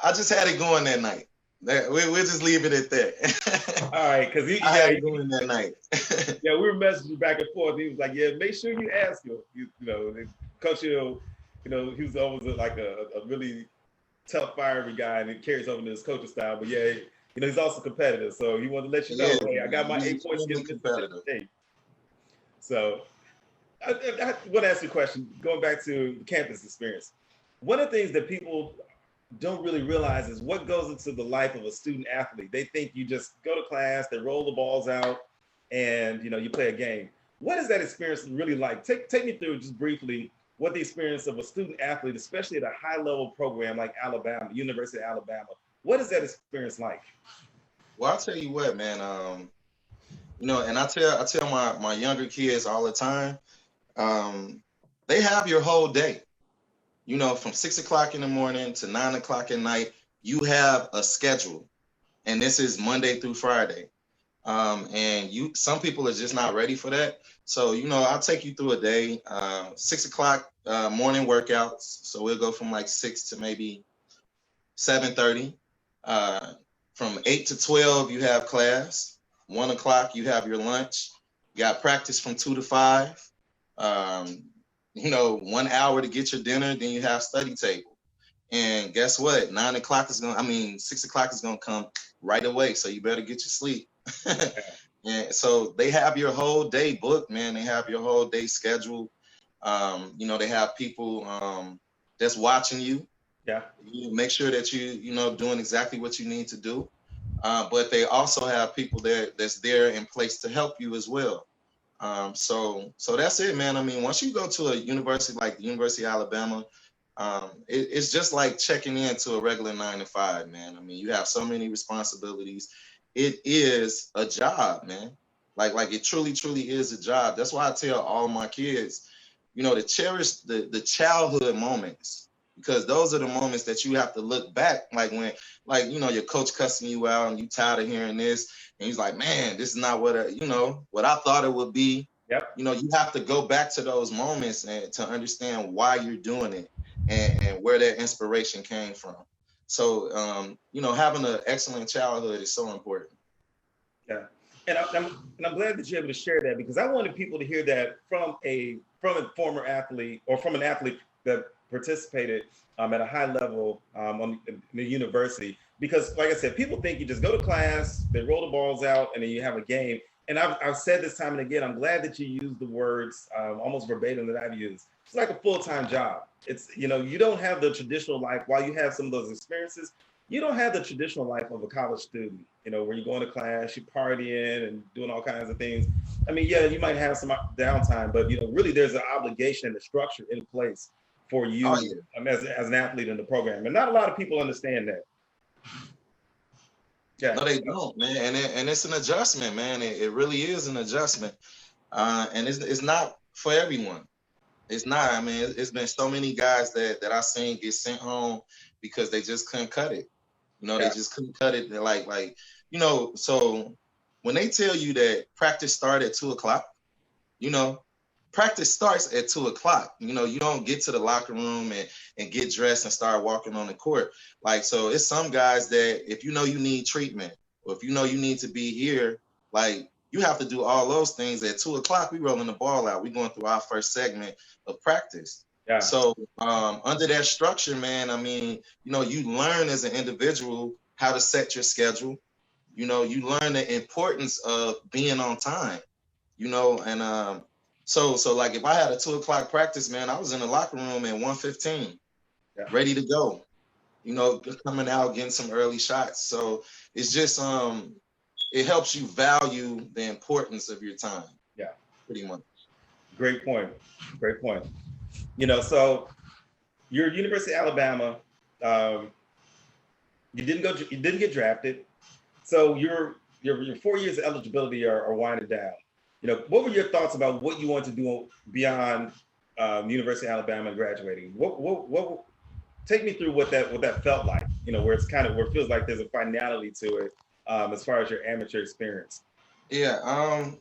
I just had it going that night. We'll just leave it at that. All right, because I had it going that night. Yeah, we were messaging back and forth. He was like, "Yeah, make sure you ask him." You know, Coach Hill, you know, he was always like a really tough, fiery guy, and it carries over to his coaching style. But yeah, you know, he's also competitive, so he wanted to let you know, hey, I got my 8 points against Mississippi State. So I want to ask you a question. Going back to the campus experience, one of the things that people don't really realize is what goes into the life of a student athlete. They think you just go to class, they roll the balls out, and you know, you play a game. What is that experience really like? Take me through just briefly what the experience of a student athlete, especially at a high level program like Alabama, University of Alabama. What is that experience like? Well, I'll tell you what, man. You know, and I tell my younger kids all the time, they have your whole day. You know, from 6 o'clock in the morning to 9 o'clock at night, you have a schedule, and this is Monday through Friday. And some people are just not ready for that. So, you know, I'll take you through a day, 6 o'clock morning workouts. So we'll go from like 6 to maybe 7:30. From 8 to 12, you have class. 1 o'clock, you have your lunch. You got practice from 2 to 5. You know, 1 hour to get your dinner, then you have study table. And guess what? 6 o'clock is gonna come right away. So you better get your sleep. And so they have your whole day booked, man. They have your whole day scheduled. You know, they have people that's watching you. Yeah. You make sure that you know, doing exactly what you need to do. But they also have people that's there in place to help you as well. So that's it, man. I mean, once you go to a university like the University of Alabama, It's just like checking into a regular 9 to 5, man. I mean, you have so many responsibilities. It is a job, man. Like it truly, truly is a job. That's why I tell all my kids, to cherish the childhood moments, because those are the moments that you have to look back, like when, your coach cussing you out and you tired of hearing this, and he's like, man, this is not what I thought it would be. Yep. You have to go back to those moments and to understand why you're doing it and where that inspiration came from. So, having an excellent childhood is so important. Yeah. And I'm glad that you're able to share that, because I wanted people to hear that from a former athlete, or from an athlete that participated at a high level in the university. Because like I said, people think you just go to class, they roll the balls out, and then you have a game. And I've said this time and again, I'm glad that you used the words almost verbatim that I've used. It's like a full-time job. It's, you don't have the traditional life. While you have some of those experiences, you don't have the traditional life of a college student, where you're going to class, you're partying and doing all kinds of things. I mean, yeah, you might have some downtime, but, really there's an obligation and a structure in place for you as an athlete in the program. And not a lot of people understand that. Yeah. No, they don't, man. And it's an adjustment, man. It really is an adjustment. And it's not for everyone. It's not. I mean, it's been so many guys that I've seen get sent home because they just couldn't cut it. They just couldn't cut it. They're like, so when they tell you that practice started at 2:00, practice starts at 2:00. You don't get to the locker room and get dressed and start walking on the court. So it's some guys that if you need treatment, or if you need to be here, you have to do all those things at 2:00. We rolling the ball out. We going through our first segment of practice. Yeah. So under that structure, man, I mean, you learn as an individual how to set your schedule. You learn the importance of being on time. And so like if I had a 2:00 practice, man, I was in the locker room at 1:15, ready to go. Coming out, getting some early shots. So it's just it helps you value the importance of your time. Yeah, pretty much. Great point. So you're at University of Alabama. You didn't get drafted. So your 4 years of eligibility are winding down. What were your thoughts about what you want to do beyond University of Alabama and graduating? What take me through what that felt like? Where it feels like there's a finality to it as far as your amateur experience. Yeah.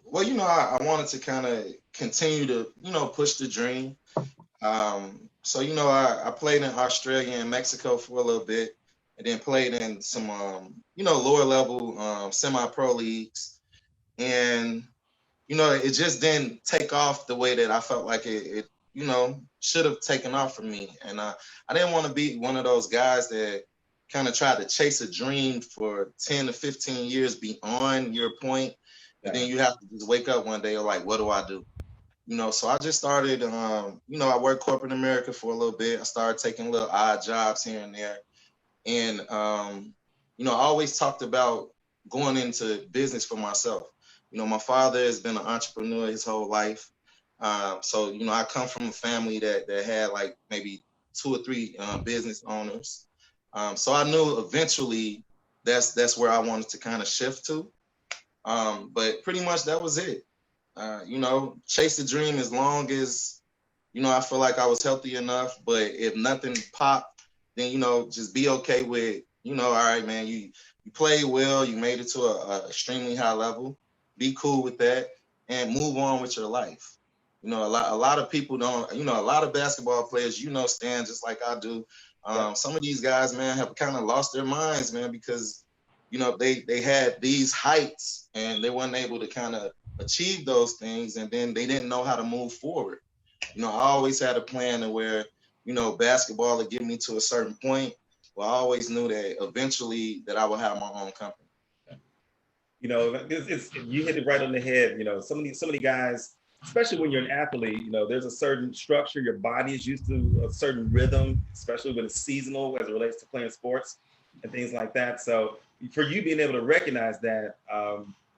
Well, I wanted to kind of continue to push the dream. So I played in Australia and Mexico for a little bit, and then played in some lower level semi-pro leagues, and it just didn't take off the way that I felt like it should have taken off for me. And I didn't want to be one of those guys that kind of tried to chase a dream for 10 to 15 years beyond your point. And then you have to just wake up one day and like, what do I do? So I just started, I worked corporate America for a little bit. I started taking little odd jobs here and there. And, I always talked about going into business for myself. My father has been an entrepreneur his whole life. So, I come from a family that had like maybe 2 or 3 business owners. So I knew eventually that's where I wanted to kind of shift to. But pretty much that was it. Chase the dream as long as, I feel like I was healthy enough. But if nothing popped, then, just be okay with, all right, man, you played well, you made it to a extremely high level. Be cool with that and move on with your life. A lot of people don't, a lot of basketball players, Stan, just like I do. Some of these guys, man, have kind of lost their minds, man, because, they had these heights and they weren't able to kind of achieve those things. And then they didn't know how to move forward. I always had a plan to where, basketball would get me to a certain point. Well, I always knew that eventually that I would have my own company. You hit it right on the head. So many guys, especially when you're an athlete, there's a certain structure. Your body is used to a certain rhythm, especially when it's seasonal as it relates to playing sports and things like that. So for you being able to recognize that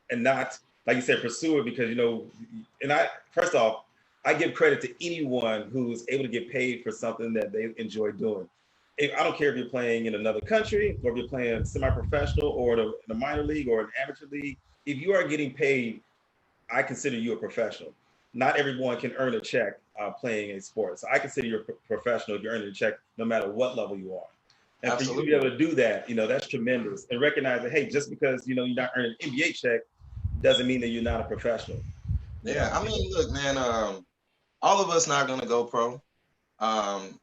and not, like you said, pursue it because, first off, I give credit to anyone who's able to get paid for something that they enjoy doing. I don't care if you're playing in another country or if you're playing semi-professional or in a minor league or an amateur league. If you are getting paid, I consider you a professional. Not everyone can earn a check playing a sport. So I consider you a professional if you're earning a check, no matter what level you are. And Absolutely. for you to be able to do that, that's tremendous. And recognize that, hey, just because, you're not earning an NBA check doesn't mean that you're not a professional. Yeah, I mean, look, man, all of us not going to go pro.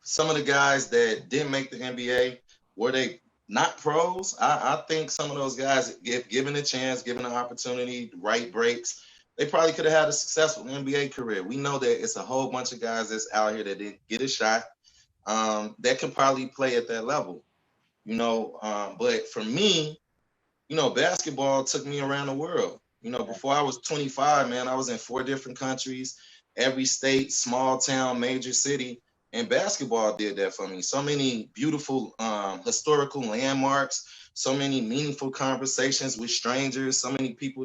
Some of the guys that didn't make the NBA, were they not pros? I think some of those guys, if given a chance, given an opportunity, right breaks, they probably could have had a successful NBA career. We know that it's a whole bunch of guys that's out here that didn't get a shot that can probably play at that level, But for me, basketball took me around the world. Before I was 25, man, I was in 4 different countries, every state, small town, major city, and basketball did that for me. So many beautiful historical landmarks, so many meaningful conversations with strangers, so many people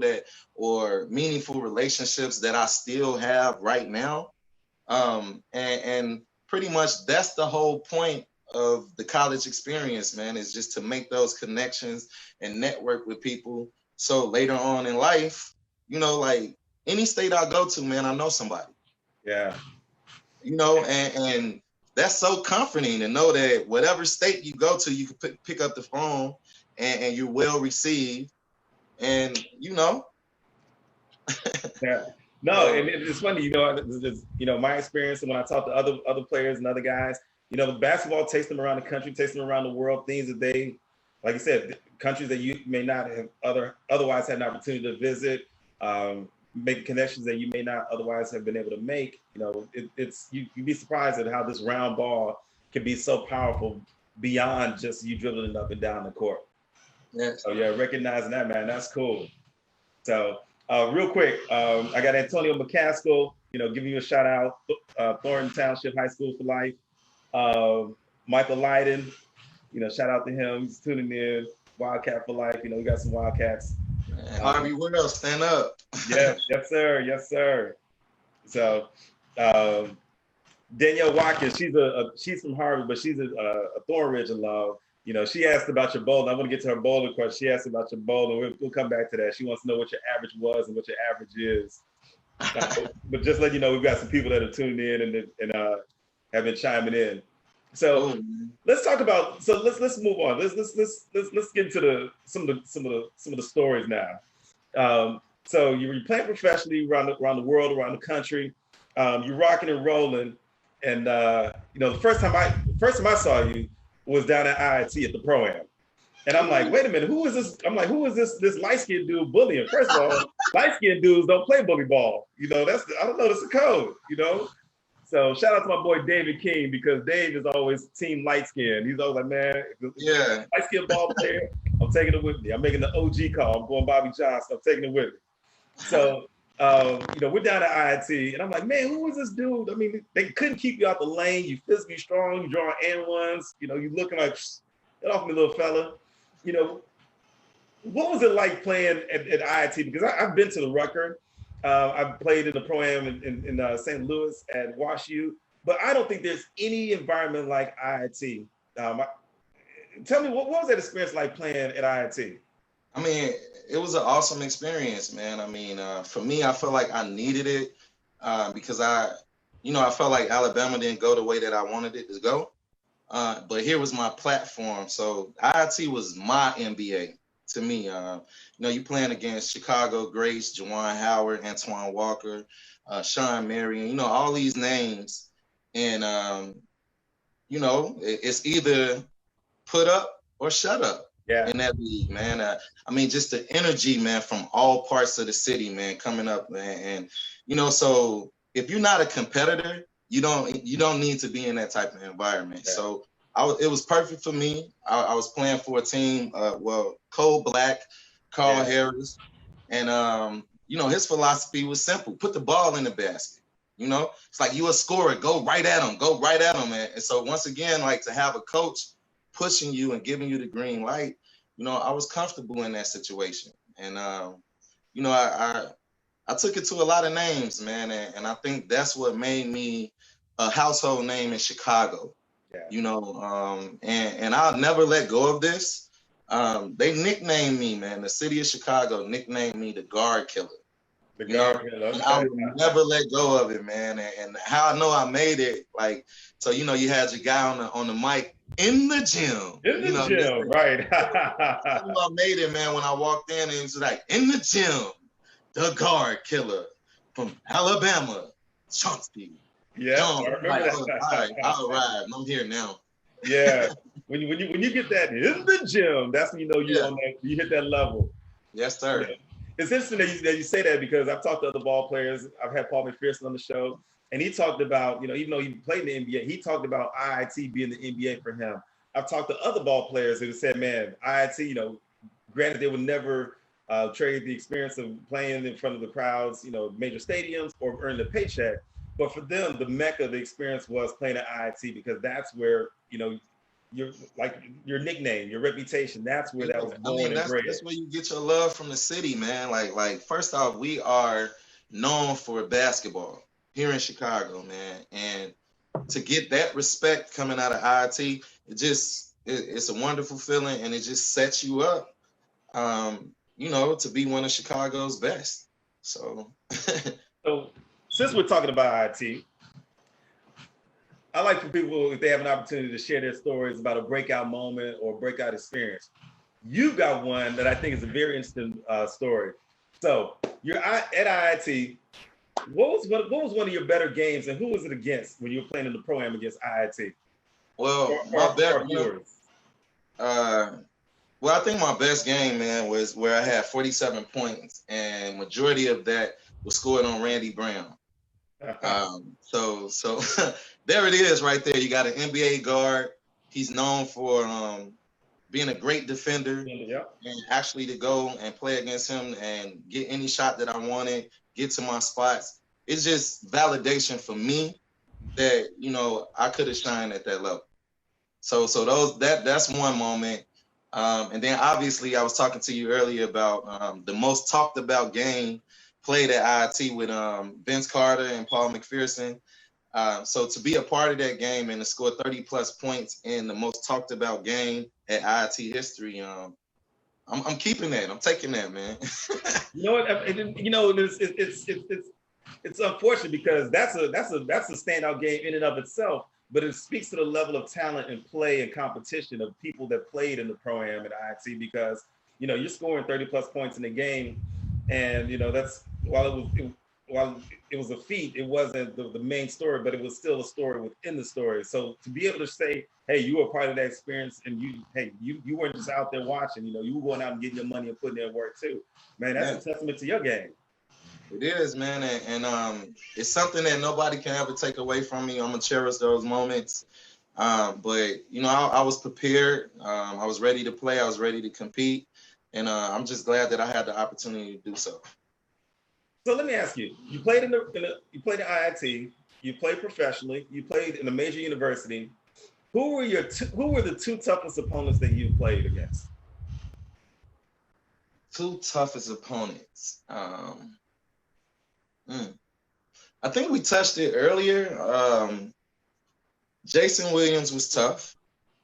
or meaningful relationships that I still have right now. And pretty much that's the whole point of the college experience, man, is just to make those connections and network with people. So later on in life, like any state I go to, man, I know somebody. Yeah. And that's so comforting to know that whatever state you go to, you can pick up the phone and you're well received. And, Yeah. No, and it's funny, my experience when I talk to other players and other guys, basketball takes them around the country, takes them around the world, things that they, like I said, countries that you may not have otherwise had an opportunity to visit, make connections that you may not otherwise have been able to make. You'd be surprised at how this round ball can be so powerful beyond just you dribbling it up and down the court. Yes. So yeah, recognizing that, man, that's cool. So real quick, I got Antonio McCaskill, giving you a shout out, Thornton Township High School for life. Michael Lyden, shout out to him. He's tuning in. Wildcat for life. We got some Wildcats. Harvey Wells, stand up. Yes, yes, sir. Yes, sir. So Danielle Watkins, she's from Harvard, but she's a Thornridge alum. She asked about your bowling. I want to get to her bowling question. She asked about your bowling. We'll come back to that. She wants to know what your average was and what your average is. But just let you know, we've got some people that are tuned in and have been chiming in. So let's talk about. So let's move on. Let's get into some of the stories now. So you're playing professionally around the world, around the country. You're rocking and rolling, and the first time I saw you was down at IIT at the Pro-Am. And I'm like, wait a minute, who is this? I'm like, who is this light-skinned dude bullying? First of all, light-skinned dudes don't play bully ball. I don't know, that's a code, So shout out to my boy David King, because Dave is always team light-skinned. He's always like, man, yeah, light-skinned ball player, I'm taking it with me. I'm making the OG call. I'm going Bobby Johnson. I'm taking it with me. So, we're down at IIT, and I'm like, man, who is this dude? I mean, they couldn't keep you out the lane. You physically strong. You drawing and ones. You looking like, get off me, little fella. What was it like playing at IIT? Because I've been to the Rucker. I've played in the Pro-Am in St. Louis at WashU, but I don't think there's any environment like IIT. Tell me, what was that experience like playing at IIT? I mean, it was an awesome experience, man. I mean, for me, I felt like I needed it because I felt like Alabama didn't go the way that I wanted it to go. But here was my platform. So IIT was my NBA to me. You playing against Chicago greats, Juwan Howard, Antoine Walker, Sean Marion, all these names. And, it's either put up or shut up. Yeah. In that league, man. I mean, just the energy, man, from all parts of the city, man, coming up, man. And, so if you're not a competitor, you don't need to be in that type of environment. Yeah. So it was perfect for me. I was playing for a team, Cole Black, Carl Harris. And, his philosophy was simple. Put the ball in the basket. It's like, you a scorer, go right at him. And so once again, like, to have a coach pushing you and giving you the green light, I was comfortable in that situation. And, I I took it to a lot of names, man, and I think that's what made me a household name in Chicago. Yeah. You know, and I'll never let go of this. They nicknamed me, man. The city of Chicago nicknamed me the Guard Killer. The You know, guard killer. and I will never let go of it, man. And how I know I made it, like, so you know, you had your guy on the mic in the gym. In the gym, right? I knew I made it, man. When I walked in, and it was like in the gym, the Guard Killer from Alabama, Chauncey. Yeah, Jones. I remember Like, that. all right, I arrived. I'm here now. Yeah, when you get that in the gym, that's when you know you're Yeah. on that. You hit that level. Yes, sir. Yeah. It's interesting that you say that because I've talked to other ball players. I've had Paul McPherson on the show, and he talked about, you know, even though he played in the NBA, he talked about IIT being the NBA for him. I've talked to other ball players who said, man, IIT, you know, granted they would never trade the experience of playing in front of the crowds, you know, major stadiums or earn the paycheck. But for them, the mecca of the experience was playing at IIT because that's where, you know, your nickname, your reputation, that's where that was born and bred. That's where you get your love from the city, man. Like first off, we are known for basketball here in Chicago, man. And to get that respect coming out of IIT, it's a wonderful feeling, and it just sets you up, you know, to be one of Chicago's best. So, so since we're talking about IIT, I like for people, if they have an opportunity to share their stories about a breakout moment or breakout experience. You've got one that I think is a very interesting story. So you're at IIT. What was one of your better games, and who was it against when you were playing in the pro-am against IIT? Well, I think my best game, man, was where I had 47 points, and majority of that was scored on Randy Brown. So there it is right there. You got an NBA guard. He's known for being a great defender, and actually to go and play against him and get any shot that I wanted, get to my spots. It's just validation for me that, you know, I could have shined at that level. So that's one moment. And then obviously I was talking to you earlier about the most talked about game played at IIT with Vince Carter and Paul McPherson. So to be a part of that game and to score 30 plus points in the most talked about game at IIT history, I'm keeping that. I'm taking that, man. You know what? You know, it's unfortunate because that's a standout game in and of itself. But it speaks to the level of talent and play and competition of people that played in the pro-am at IIT, because, you know, you're scoring 30 plus points in a game, and, you know, that's while it was a feat, it wasn't the main story, but it was still a story within the story. So to be able to say, hey, you were part of that experience, and you weren't just out there watching, you know, you were going out and getting your money and putting in work too. Man, that's a testament to your game. It is, man, and it's something that nobody can ever take away from me. I'm gonna cherish those moments. But you know, I was prepared. I was ready to play. I was ready to compete, and I'm just glad that I had the opportunity to do so. So let me ask you: you played you played at IIT. You played professionally. You played in a major university. Who were the two toughest opponents that you played against? Two toughest opponents. I think we touched it earlier. Jason Williams was tough,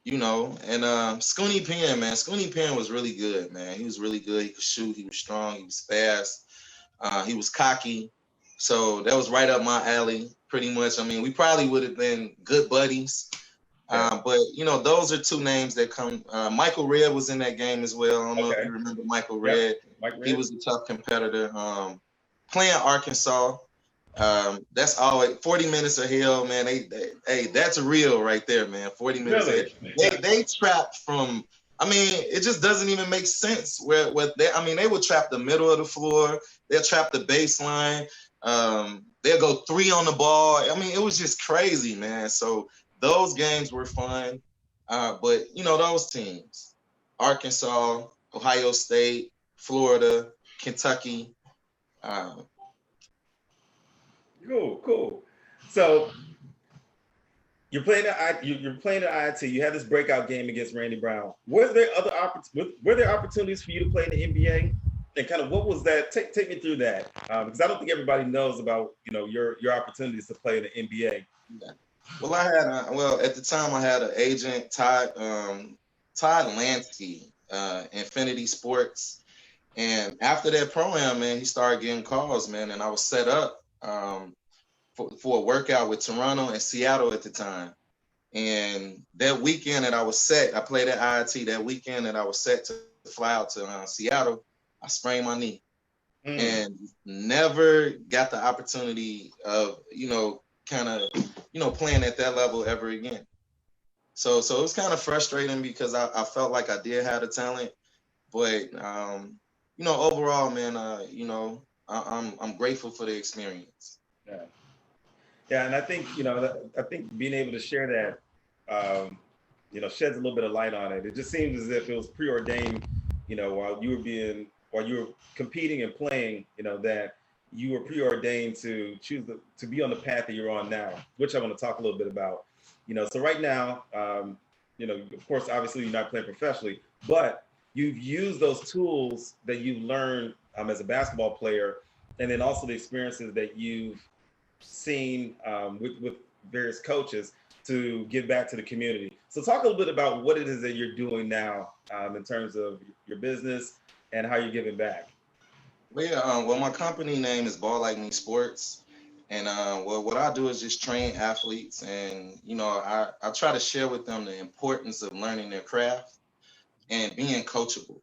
you know, and Scooney Penn, man. Scooney Penn was really good, man. He was really good. He could shoot. He was strong. He was fast. He was cocky. So that was right up my alley, pretty much. I mean, we probably would have been good buddies. But, you know, those are two names that come. Michael Redd was in that game as well. I don't know if you remember Michael Redd. He was a tough competitor. Playing Arkansas, that's always 40 minutes of hell, man. Hey, that's real right there, man. 40 minutes of hell. They trapped from, I mean, it just doesn't even make sense. They would trap the middle of the floor. They'll trap the baseline. They'll go three on the ball. I mean, it was just crazy, man. So those games were fun. But, you know, those teams, Arkansas, Ohio State, Florida, Kentucky. Cool. So you're playing at IIT. You had this breakout game against Randy Brown. Were there opportunities for you to play in the NBA? And kind of what was that? Take me through that, because I don't think everybody knows about your opportunities to play in the NBA. Yeah. Well, I had well at the time I had an agent, Todd Lansky, Infinity Sports, and after that program, man, he started getting calls, man, and I was set up for a workout with Toronto and Seattle at the time. And that weekend that I was set, I played at IIT. That weekend that I was set to fly out to Seattle, I sprained my knee and never got the opportunity of, kind of, playing at that level ever again. So it was kind of frustrating because I felt like I did have the talent, but overall, man, I'm grateful for the experience. Yeah. Yeah, and I think I think being able to share that, sheds a little bit of light on it. It just seems as if it was preordained, while you were competing and playing, that you were preordained to choose to be on the path that you're on now, which I want to talk a little bit about. So right now, of course, obviously you're not playing professionally, but you've used those tools that you've learned as a basketball player, and then also the experiences that you've seen with various coaches to give back to the community. So talk a little bit about what it is that you're doing now in terms of your business and how you're giving back. Well, yeah, my company name is Ball Like Me Sports. And what I do is just train athletes, and I try to share with them the importance of learning their craft and being coachable,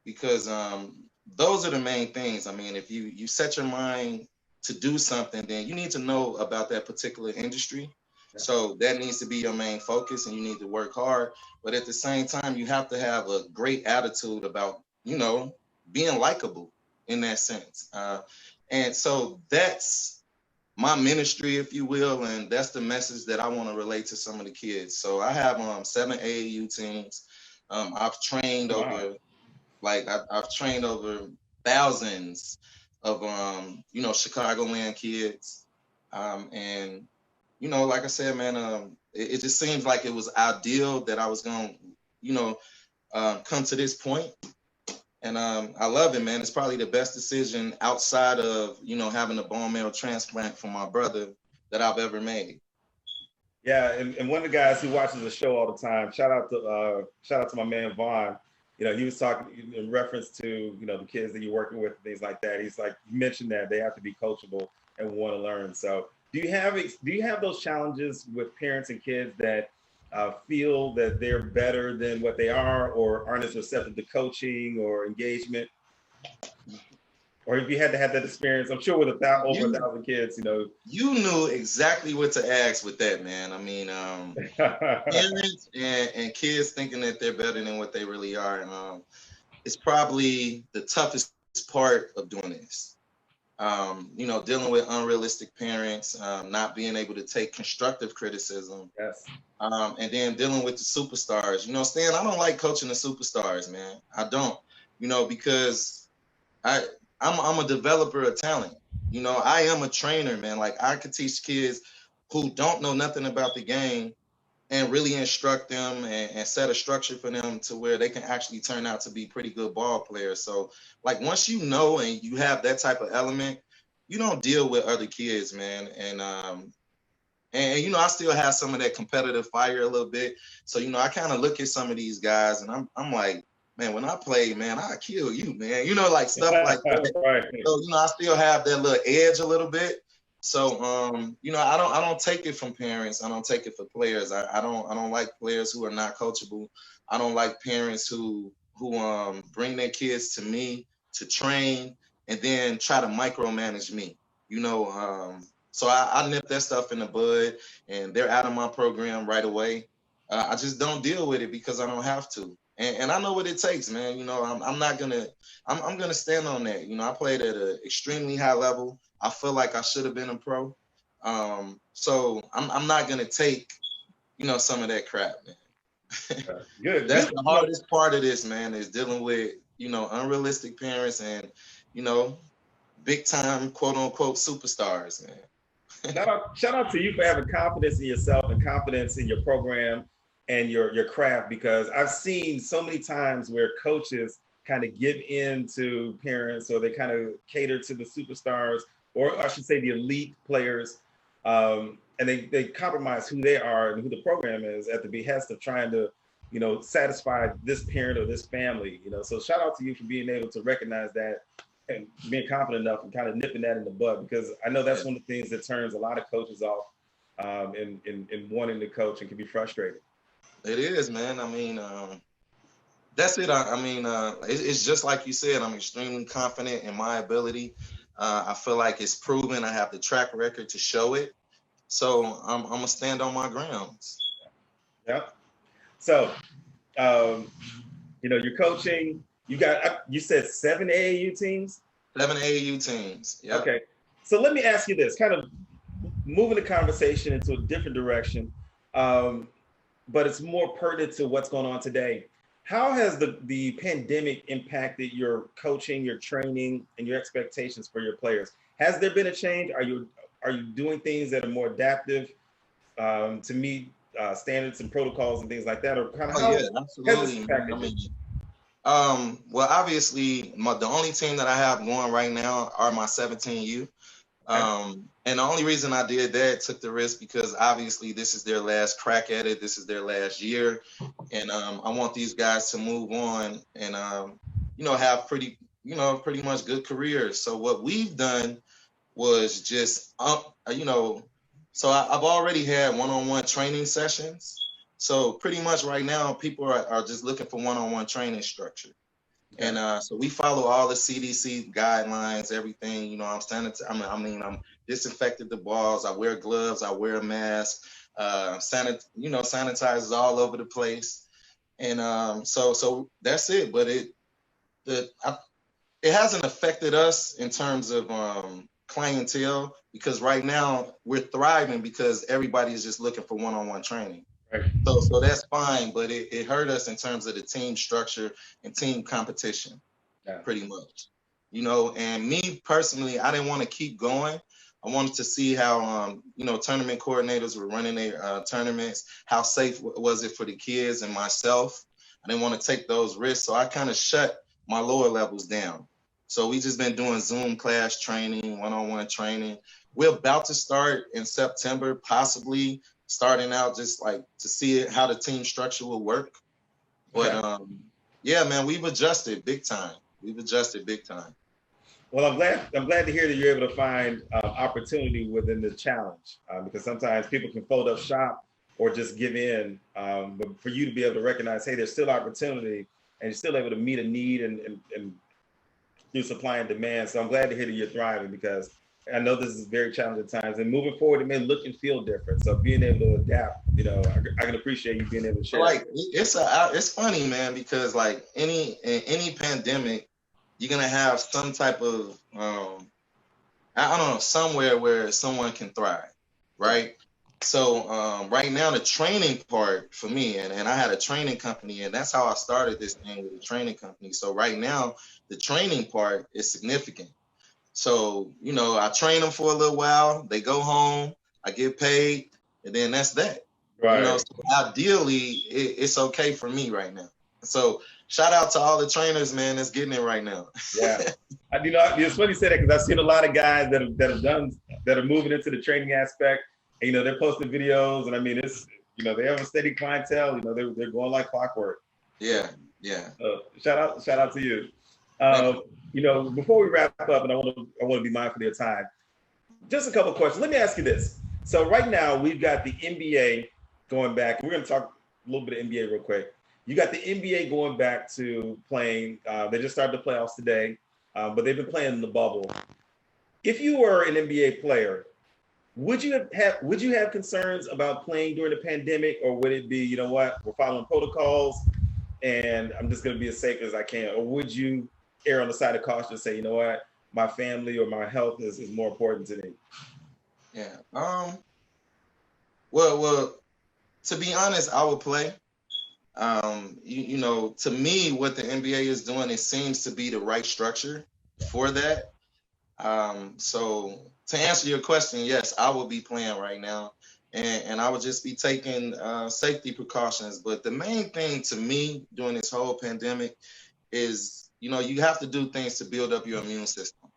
because those are the main things. I mean, if you set your mind to do something, then you need to know about that particular industry. Yeah. So that needs to be your main focus, and you need to work hard. But at the same time, you have to have a great attitude about being likable in that sense. And so that's my ministry, if you will, and that's the message that I want to relate to some of the kids. So I have 7 AAU teams. I've trained over, I've trained over thousands of Chicagoland kids, and like I said, man, it just seems like it was ideal that I was going to come to this point. And I love it, man. It's probably the best decision outside of, having a bone marrow transplant for my brother that I've ever made. Yeah, and one of the guys who watches the show all the time, shout out to my man Vaughn. He was talking in reference to the kids that you're working with, things like that. He's like, you mentioned that they have to be coachable and want to learn. So do you have those challenges with parents and kids that feel that they're better than what they are, or aren't as receptive to coaching or engagement? Or if you had to have that experience, I'm sure with over 1,000 kids, You knew exactly what to ask with that, man. I mean, parents and kids thinking that they're better than what they really are. It's probably the toughest part of doing this. Dealing with unrealistic parents, not being able to take constructive criticism. Yes. And then dealing with the superstars. Stan, I don't like coaching the superstars, man. I don't, because I'm a developer of talent. I am a trainer, man. Like, I could teach kids who don't know nothing about the game and really instruct them and set a structure for them to where they can actually turn out to be pretty good ball players. So, like, once you know and you have that type of element, you don't deal with other kids, man. And I still have some of that competitive fire a little bit. So, I kind of look at some of these guys and I'm like, man, when I play, man, I'll kill you, man. Like stuff like that. Right. So, I still have that little edge a little bit. So, I don't take it from parents. I don't take it for players. I don't like players who are not coachable. I don't like parents who bring their kids to me to train and then try to micromanage me. So I nip that stuff in the bud, and they're out of my program right away. I just don't deal with it because I don't have to. And I know what it takes, man. I'm gonna stand on that. I played at an extremely high level. I feel like I should have been a pro. So I'm not gonna take, some of that crap, man. Good. That's the hardest part of this, man, is dealing with, unrealistic parents and, big time quote unquote superstars, man. Shout out to you for having confidence in yourself and confidence in your program and your craft, because I've seen so many times where coaches kind of give in to parents, or they kind of cater to the superstars, or I should say the elite players, and they compromise who they are and who the program is at the behest of trying to, satisfy this parent or this family. So shout out to you for being able to recognize that and being confident enough and kind of nipping that in the bud, because I know that's one of the things that turns a lot of coaches off in wanting to coach and can be frustrating. It is, man. I mean, that's it. I mean, it's just like you said. I'm extremely confident in my ability. I feel like it's proven. I have the track record to show it. So I'm gonna stand on my grounds. Yep. So, you're coaching. You said 7 AAU teams. 7 AAU teams. Yeah. Okay. So let me ask you this, kind of moving the conversation into a different direction, but it's more pertinent to what's going on today. How has the pandemic impacted your coaching, your training, and your expectations for your players? Has there been a change? Are you doing things that are more adaptive to meet standards and protocols and things like that, or kind of absolutely. Well, obviously, the only team that I have going right now are my 17U. And the only reason I did that, took the risk, because obviously this is their last crack at it. This is their last year. And I want these guys to move on and, have pretty much good careers. So what we've done was just, so I've already had one-on-one training sessions. So pretty much right now, people are just looking for one-on-one training structure. And so we follow all the CDC guidelines, everything. I'm disinfected the balls. I wear gloves. I wear a mask. Sanitizers all over the place. And so that's it. But it hasn't affected us in terms of clientele, because right now we're thriving because everybody is just looking for one-on-one training. Right. So that's fine, but it hurt us in terms of the team structure and team competition, pretty much. And me personally, I didn't want to keep going. I wanted to see how, tournament coordinators were running their tournaments, how safe was it for the kids and myself. I didn't want to take those risks, so I kind of shut my lower levels down. So we just been doing Zoom class training, one-on-one training. We're about to start in September, possibly starting out just like to see how the team structure will work. But man, we've adjusted big time. Well, I'm glad to hear that you're able to find opportunity within the challenge, because sometimes people can fold up shop or just give in. But for you to be able to recognize, hey, there's still opportunity, and you're still able to meet a need and through supply and demand. So I'm glad to hear that you're thriving, because I know this is very challenging times, and moving forward, it may look and feel different. So being able to adapt, I can appreciate you being able to share. Like it's funny, man, because like any pandemic, you're gonna have some type of somewhere where someone can thrive, right? So right now, the training part for me, and I had a training company, and that's how I started this thing with a training company. So right now, the training part is significant. So, I train them for a little while, they go home, I get paid, and then that's that. Right. So ideally, it's okay for me right now. So shout out to all the trainers, man, that's getting it right now. Yeah. It's funny you say that, because I've seen a lot of guys that are moving into the training aspect. And, they're posting videos, and I mean, it's, they have a steady clientele. They're going like clockwork. Yeah. Shout out to you. Before we wrap up, and I want to be mindful of your time, just a couple of questions. Let me ask you this. So right now we've got the NBA going back. We're going to talk a little bit of NBA real quick. You got the NBA going back to playing. They just started the playoffs today, but they've been playing in the bubble. If you were an NBA player, would you have concerns about playing during the pandemic, or would it be, we're following protocols and I'm just going to be as safe as I can? Or would you err on the side of caution and say, my family or my health is more important to me? Yeah. Well, to be honest, I would play. To me, what the NBA is doing, it seems to be the right structure for that. So to answer your question, yes, I will be playing right now, and I would just be taking safety precautions. But the main thing to me during this whole pandemic is, you have to do things to build up your immune system.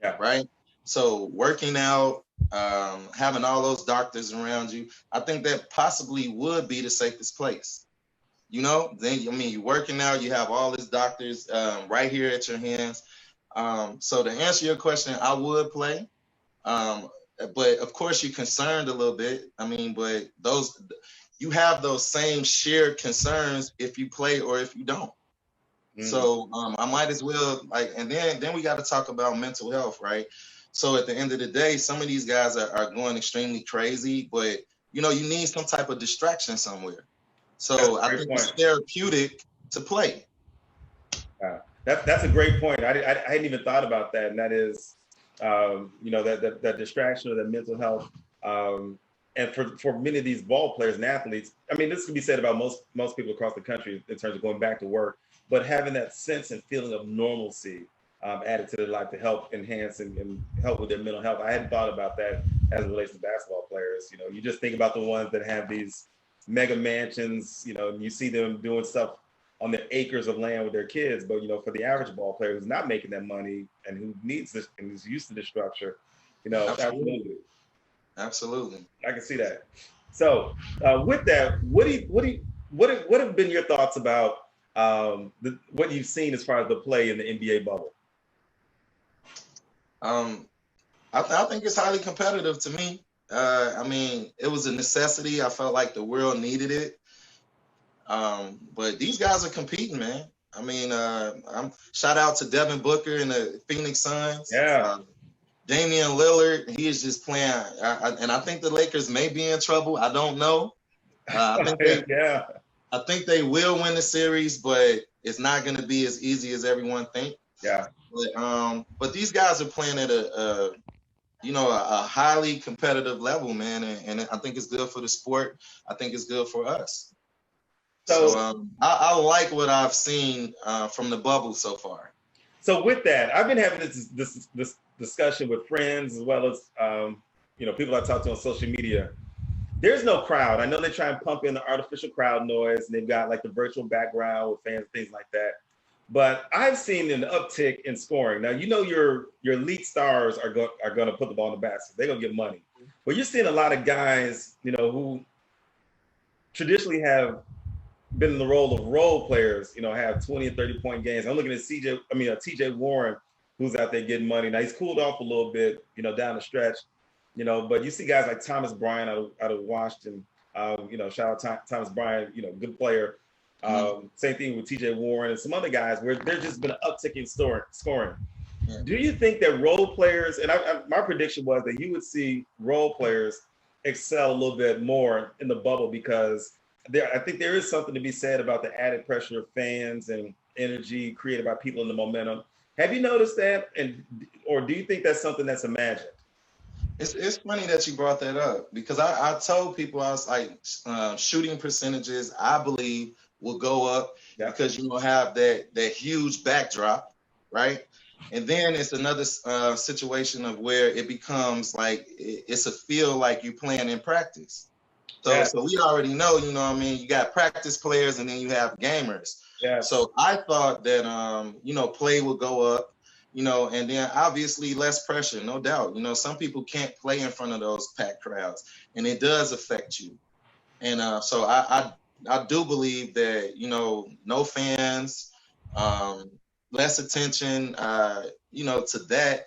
Yeah. Right. So working out, having all those doctors around you, I think that possibly would be the safest place. Then you're working out, you have all these doctors right here at your hands. So to answer your question, I would play. But of course you're concerned a little bit. But you have those same shared concerns if you play or if you don't. So I might as well and then we got to talk about mental health, right? So at the end of the day, some of these guys are going extremely crazy, but you need some type of distraction somewhere. So I think it's therapeutic to play. That's a great point. I hadn't even thought about that, and that is, that distraction or that mental health. And for many of these ball players and athletes, this can be said about most people across the country in terms of going back to work, but having that sense and feeling of normalcy added to their life to help enhance and help with their mental health. I hadn't thought about that as it relates to basketball players. You just think about the ones that have these mega mansions, and you see them doing stuff on their acres of land with their kids. But, for the average ball player who's not making that money and who needs this and is used to this structure, Absolutely. I can see that. So with that, what have been your thoughts about what you've seen as far as the play in the NBA bubble? I think it's highly competitive to me. It was a necessity. I felt like the world needed it. But these guys are competing, man. Shout out to Devin Booker and the Phoenix Suns. Yeah. Damian Lillard, he is just playing. And I think the Lakers may be in trouble. I don't know. I think they will win the series, but it's not going to be as easy as everyone thinks. Yeah. But these guys are playing at a highly competitive level, man, and I think it's good for the sport. I think it's good for us. So I like what I've seen from the bubble so far. So with that, I've been having this discussion with friends as well as people I talk to on social media. There's no crowd. I know they try and pump in the artificial crowd noise, and they've got like the virtual background with fans, things like that. But I've seen an uptick in scoring. Now, your elite stars are going to put the ball in the basket. They're going to get money. But you're seeing a lot of guys, who traditionally have been in the role of role players, have 20 and 30-point games. I'm looking at TJ Warren, who's out there getting money. Now, he's cooled off a little bit, down the stretch, but you see guys like Thomas Bryant out of Washington, shout out Thomas Bryant, good player. Same thing with TJ Warren and some other guys where there's just been an uptick in scoring. Yeah. Do you think that role players, and my prediction was that you would see role players excel a little bit more in the bubble because I think there is something to be said about the added pressure of fans and energy created by people in the momentum. Have you noticed that? Or do you think that's something that's imagined? It's funny that you brought that up because I told people, I was like, shooting percentages, I believe, will go up because you will have that huge backdrop, right? And then it's another situation of where it becomes like it's a feel like you're playing in practice. So we already know, you got practice players and then you have gamers. Yeah. So I thought that play will go up, and then obviously less pressure, no doubt. Some people can't play in front of those packed crowds, and it does affect you. And so I do believe that, no fans, less attention, to that.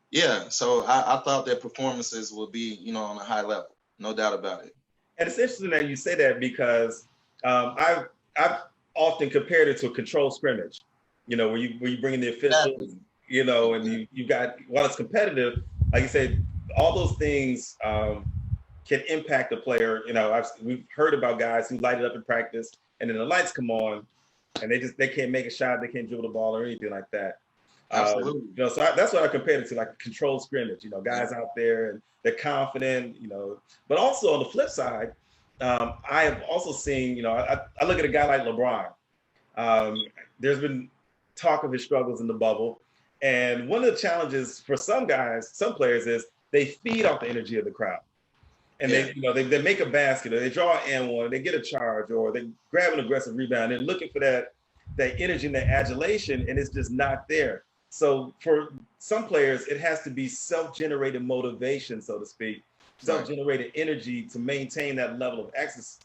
Yeah. So I thought that performances would be, on a high level, no doubt about it. And it's interesting that you say that because I've often compared it to a controlled scrimmage, where you bring in the officials, and you got, while it's competitive, like you said, all those things can impact the player. We've heard about guys who light it up in practice and then the lights come on and they can't make a shot, they can't dribble the ball or anything like that. Absolutely. So that's what I compared it to, like a controlled scrimmage, guys out there and they're confident, but also on the flip side, I have also seen, I look at a guy like LeBron. There's been talk of his struggles in the bubble. And one of the challenges for some players is they feed off the energy of the crowd. And they make a basket or they draw an and one, they get a charge or they grab an aggressive rebound. They're looking for that that energy and that adulation, and it's just not there. So for some players, it has to be self-generated motivation, so to speak, self-generated energy to maintain that level of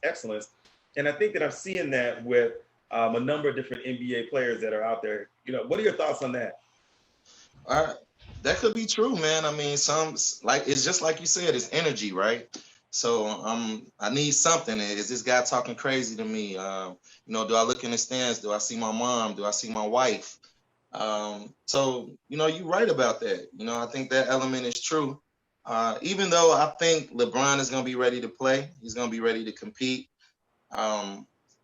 excellence. And I think that I'm seeing that with a number of different NBA players that are out there. You know, what are your thoughts on that? That could be true, man. I mean, like it's just like you said, it's energy, right? So I need something. Is this guy talking crazy to me? You know, do I look in the stands? Do I see my mom? Do I see my wife? So you know, you're right about that. You know, I think that element is true. Even though I think LeBron is going to be ready to play, he's going to be ready to compete.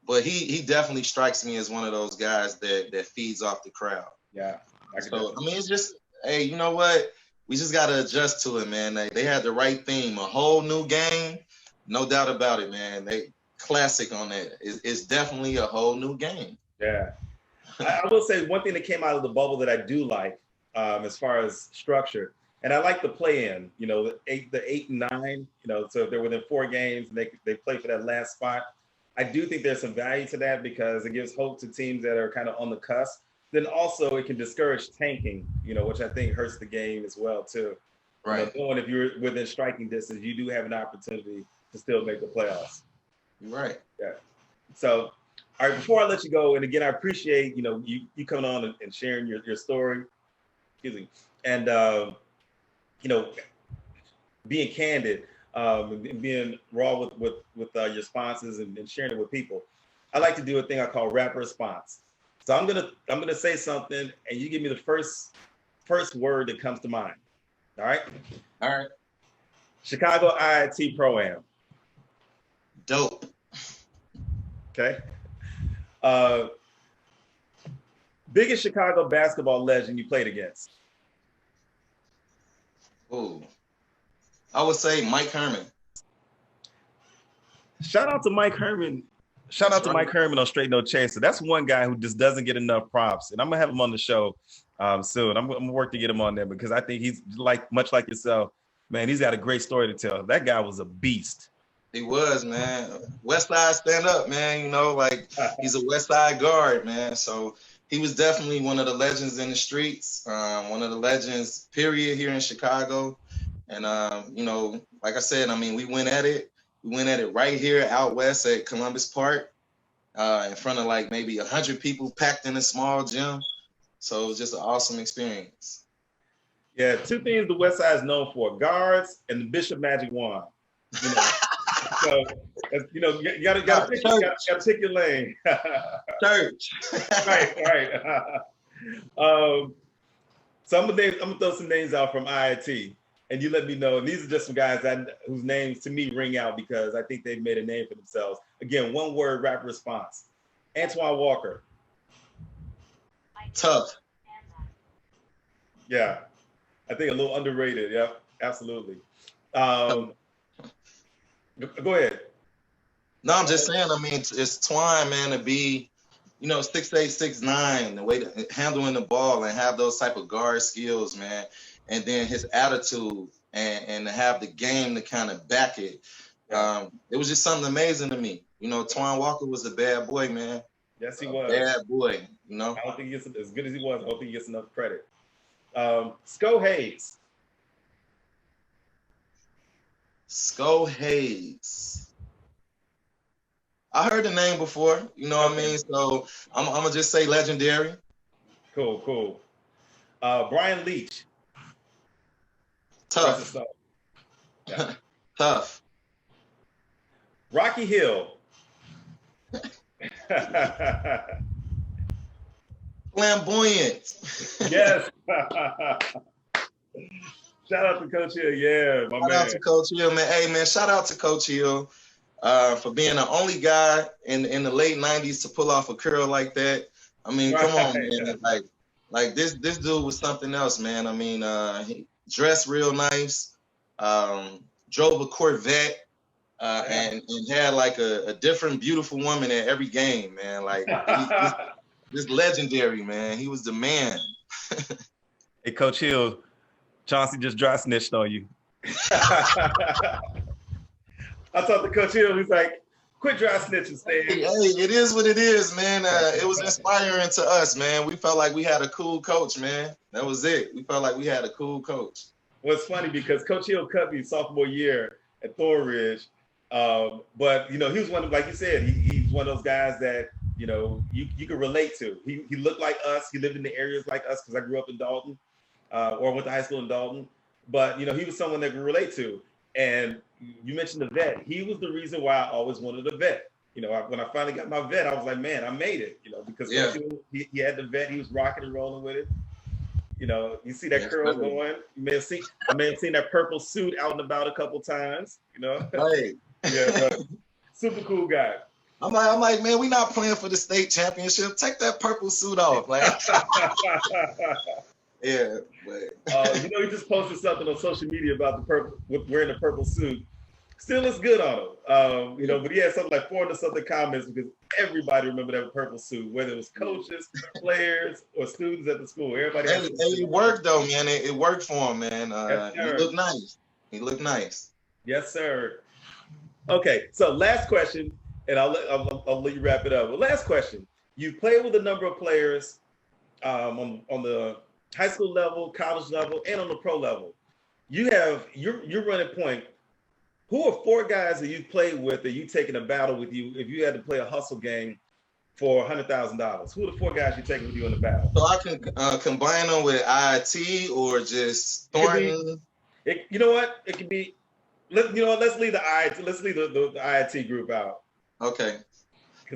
But he definitely strikes me as one of those guys that feeds off the crowd. Yeah. So I mean, it's just, hey, you know what? We just got to adjust to it, man. They had the right theme, a whole new game, no doubt about it, man. They classic on that. It's definitely a whole new game. Yeah. I will say one thing that came out of the bubble that I do like, as far as structure, and I like the play-in. You know, the eight and nine. You know, so if they're within 4 games, and they play for that last spot. I do think there's some value to that because it gives hope to teams that are kind of on the cusp. Then also it can discourage tanking, you know, which I think hurts the game as well too. Right. You know, knowing if you're within striking distance, you do have an opportunity to still make the playoffs. Right. Yeah. So, all right, before I let you go, and again, I appreciate, you know, you coming on and sharing your story, excuse me, and, you know, being candid, and being raw with your responses and sharing it with people. I like to do a thing I call rapid response. So I'm gonna say something, and you give me the first word that comes to mind. All right. All right. Chicago IIT Pro-Am. Dope. Okay. Biggest Chicago basketball legend you played against. Ooh. I would say Mike Herman. Shout out to Mike Herman. Shout out to Mike Herman on Straight No Chaser. That's one guy who just doesn't get enough props, and I'm gonna have him on the show soon. I'm gonna work to get him on there because I think he's much like yourself, man. He's got a great story to tell. That guy was a beast. He was, man. West Side stand up, man. You know, like he's a West Side guard, man. So he was definitely one of the legends in the streets, one of the legends, period, here in Chicago. And, you know, like I said, I mean, we went at it. We went at it right here out west at Columbus Park, in front of like maybe 100 people packed in a small gym. So it was just an awesome experience. Yeah, 2 things the West Side is known for: guards and the Bishop Magic Wand. You know, so you know, you gotta pick your lane. Church. right. So I'm gonna throw some names out from IIT. And you let me know. And these are just some guys whose names to me ring out because I think they've made a name for themselves. Again, 1 word rapid response. Antoine Walker. Tough. Yeah. I think a little underrated. Yep, absolutely. Go ahead. No, I'm just saying, I mean, it's Twine, man, to be, you know, 6'8", 6'9", the way to handling the ball and have those type of guard skills, man. And then his attitude and to have the game to kind of back it. It was just something amazing to me. You know, Twine Walker was a bad boy, man. Yes, he was. Bad boy, you know. I don't think he gets, as good as he was, I don't think he gets enough credit. Sco Hayes. Sco Hayes. I heard the name before, you know what I mean? So I'm going to just say legendary. Cool. Brian Leach. Tough. Yeah. Tough. Rocky Hill. Flamboyant. Yes. Shout out to Coach Hill. Yeah, my man. Shout out to Coach Hill, man. Hey, man, shout out to Coach Hill for being the only guy in the late 90s to pull off a curl like that. I mean, come on, man. Like this dude was something else, man. I mean, he dressed real nice, drove a Corvette, and had like a different beautiful woman at every game, man. Like this legendary, man. He was the man. Hey, Coach Hill, Chauncey just dry snitched on you. I talked to Coach Hill. He's like, Quit dry snitching, Stan. Hey, it is what it is, man. It was inspiring to us, man. We felt like we had a cool coach, man. That was it. We felt like we had a cool coach. Well, it's funny because Coach Hill cut me sophomore year at Thornridge. But, you know, he was one of, like you said, he's one of those guys that, you know, you could relate to. He looked like us. He lived in the areas like us because I grew up in Dalton or went to high school in Dalton. But, you know, he was someone that could relate to. And you mentioned the vet. He was the reason why I always wanted a vet. You know, when I finally got my vet, I was like, man, I made it. You know, because he had the vet. He was rocking and rolling with it. You know, you see that curl going. You may have seen that purple suit out and about a couple times. You know, right? Yeah, but super cool guy. I'm like, man, we not playing for the state championship. Take that purple suit off, man. Yeah, but you know, he just posted something on social media about the purple, with wearing the purple suit. Still looks good on him. You know, but he had something like 400 something comments because everybody remembered that purple suit, whether it was coaches, players, or students at the school. Everybody. It worked though, man. It worked for him, man. Yes, he looked nice. He looked nice. Yes, sir. Okay, so last question, and I'll let you wrap it up. But last question: you played with a number of players on the high school level, college level, and on the pro level. You're running point. Who are 4 guys that you've played with that you taking a battle with you if you had to play a hustle game for $100,000? Who are the 4 guys you're taking with you in the battle? So I can combine them with IIT or just Thornton. You know what? It could be. Let's leave the IIT. Let's leave the IIT group out. Okay.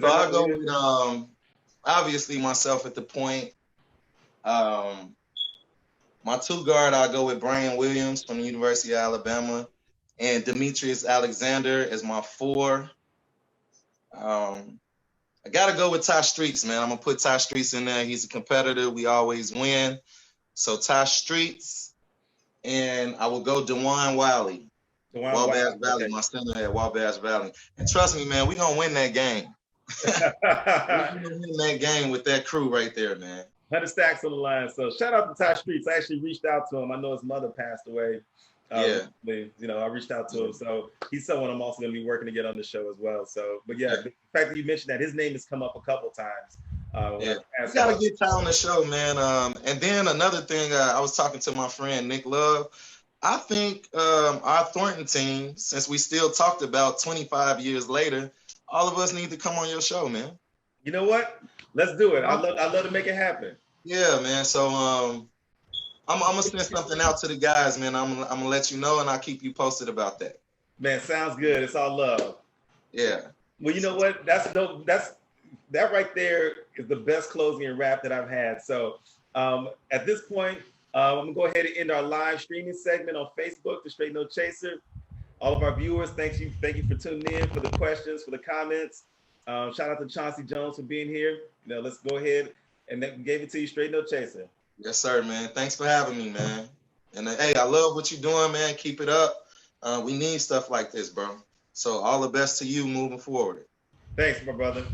So I'll go with obviously myself at the point. My 2 guard, I'll go with Brian Williams from the University of Alabama. And Demetrius Alexander as my 4. I got to go with Str8, man. I'm going to put Str8 in there. He's a competitor. We always win. So Str8. And I will go DeJuan Wiley. Wabash Valley, my center at Wabash Valley. And trust me, man, we're going to win that game. We're going to win that game with that crew right there, man. 100 stacks on the line. So shout out to Str8. I actually reached out to him. I know his mother passed away. You know, I reached out to him, so he's someone I'm also going to be working to get on the show as well. So, but the fact that you mentioned that his name has come up a couple times. You got to get Ty on the show, man. And then another thing, I was talking to my friend Nick Love. I think our Thornton team, since we still talked about 25 years later, all of us need to come on your show, man. You know what? Let's do it. I'd love to make it happen. Yeah, man. So I'm gonna send something out to the guys, man. I'm gonna let you know, and I'll keep you posted about that. Man, sounds good. It's all love. Yeah. Well, you know what? That's dope. That right there is the best closing and wrap that I've had. So at this point, I'm gonna go ahead and end our live streaming segment on Facebook, The Straight No Chaser. All of our viewers, thank you for tuning in, for the questions, for the comments. Shout out to Chauncey Jones for being here. You know, let's go ahead and gave it to you, Straight No Chaser. Yes, sir, man. Thanks for having me, man. And hey, I love what you're doing, man. Keep it up. We need stuff like this, bro. So all the best to you moving forward. Thanks, my brother.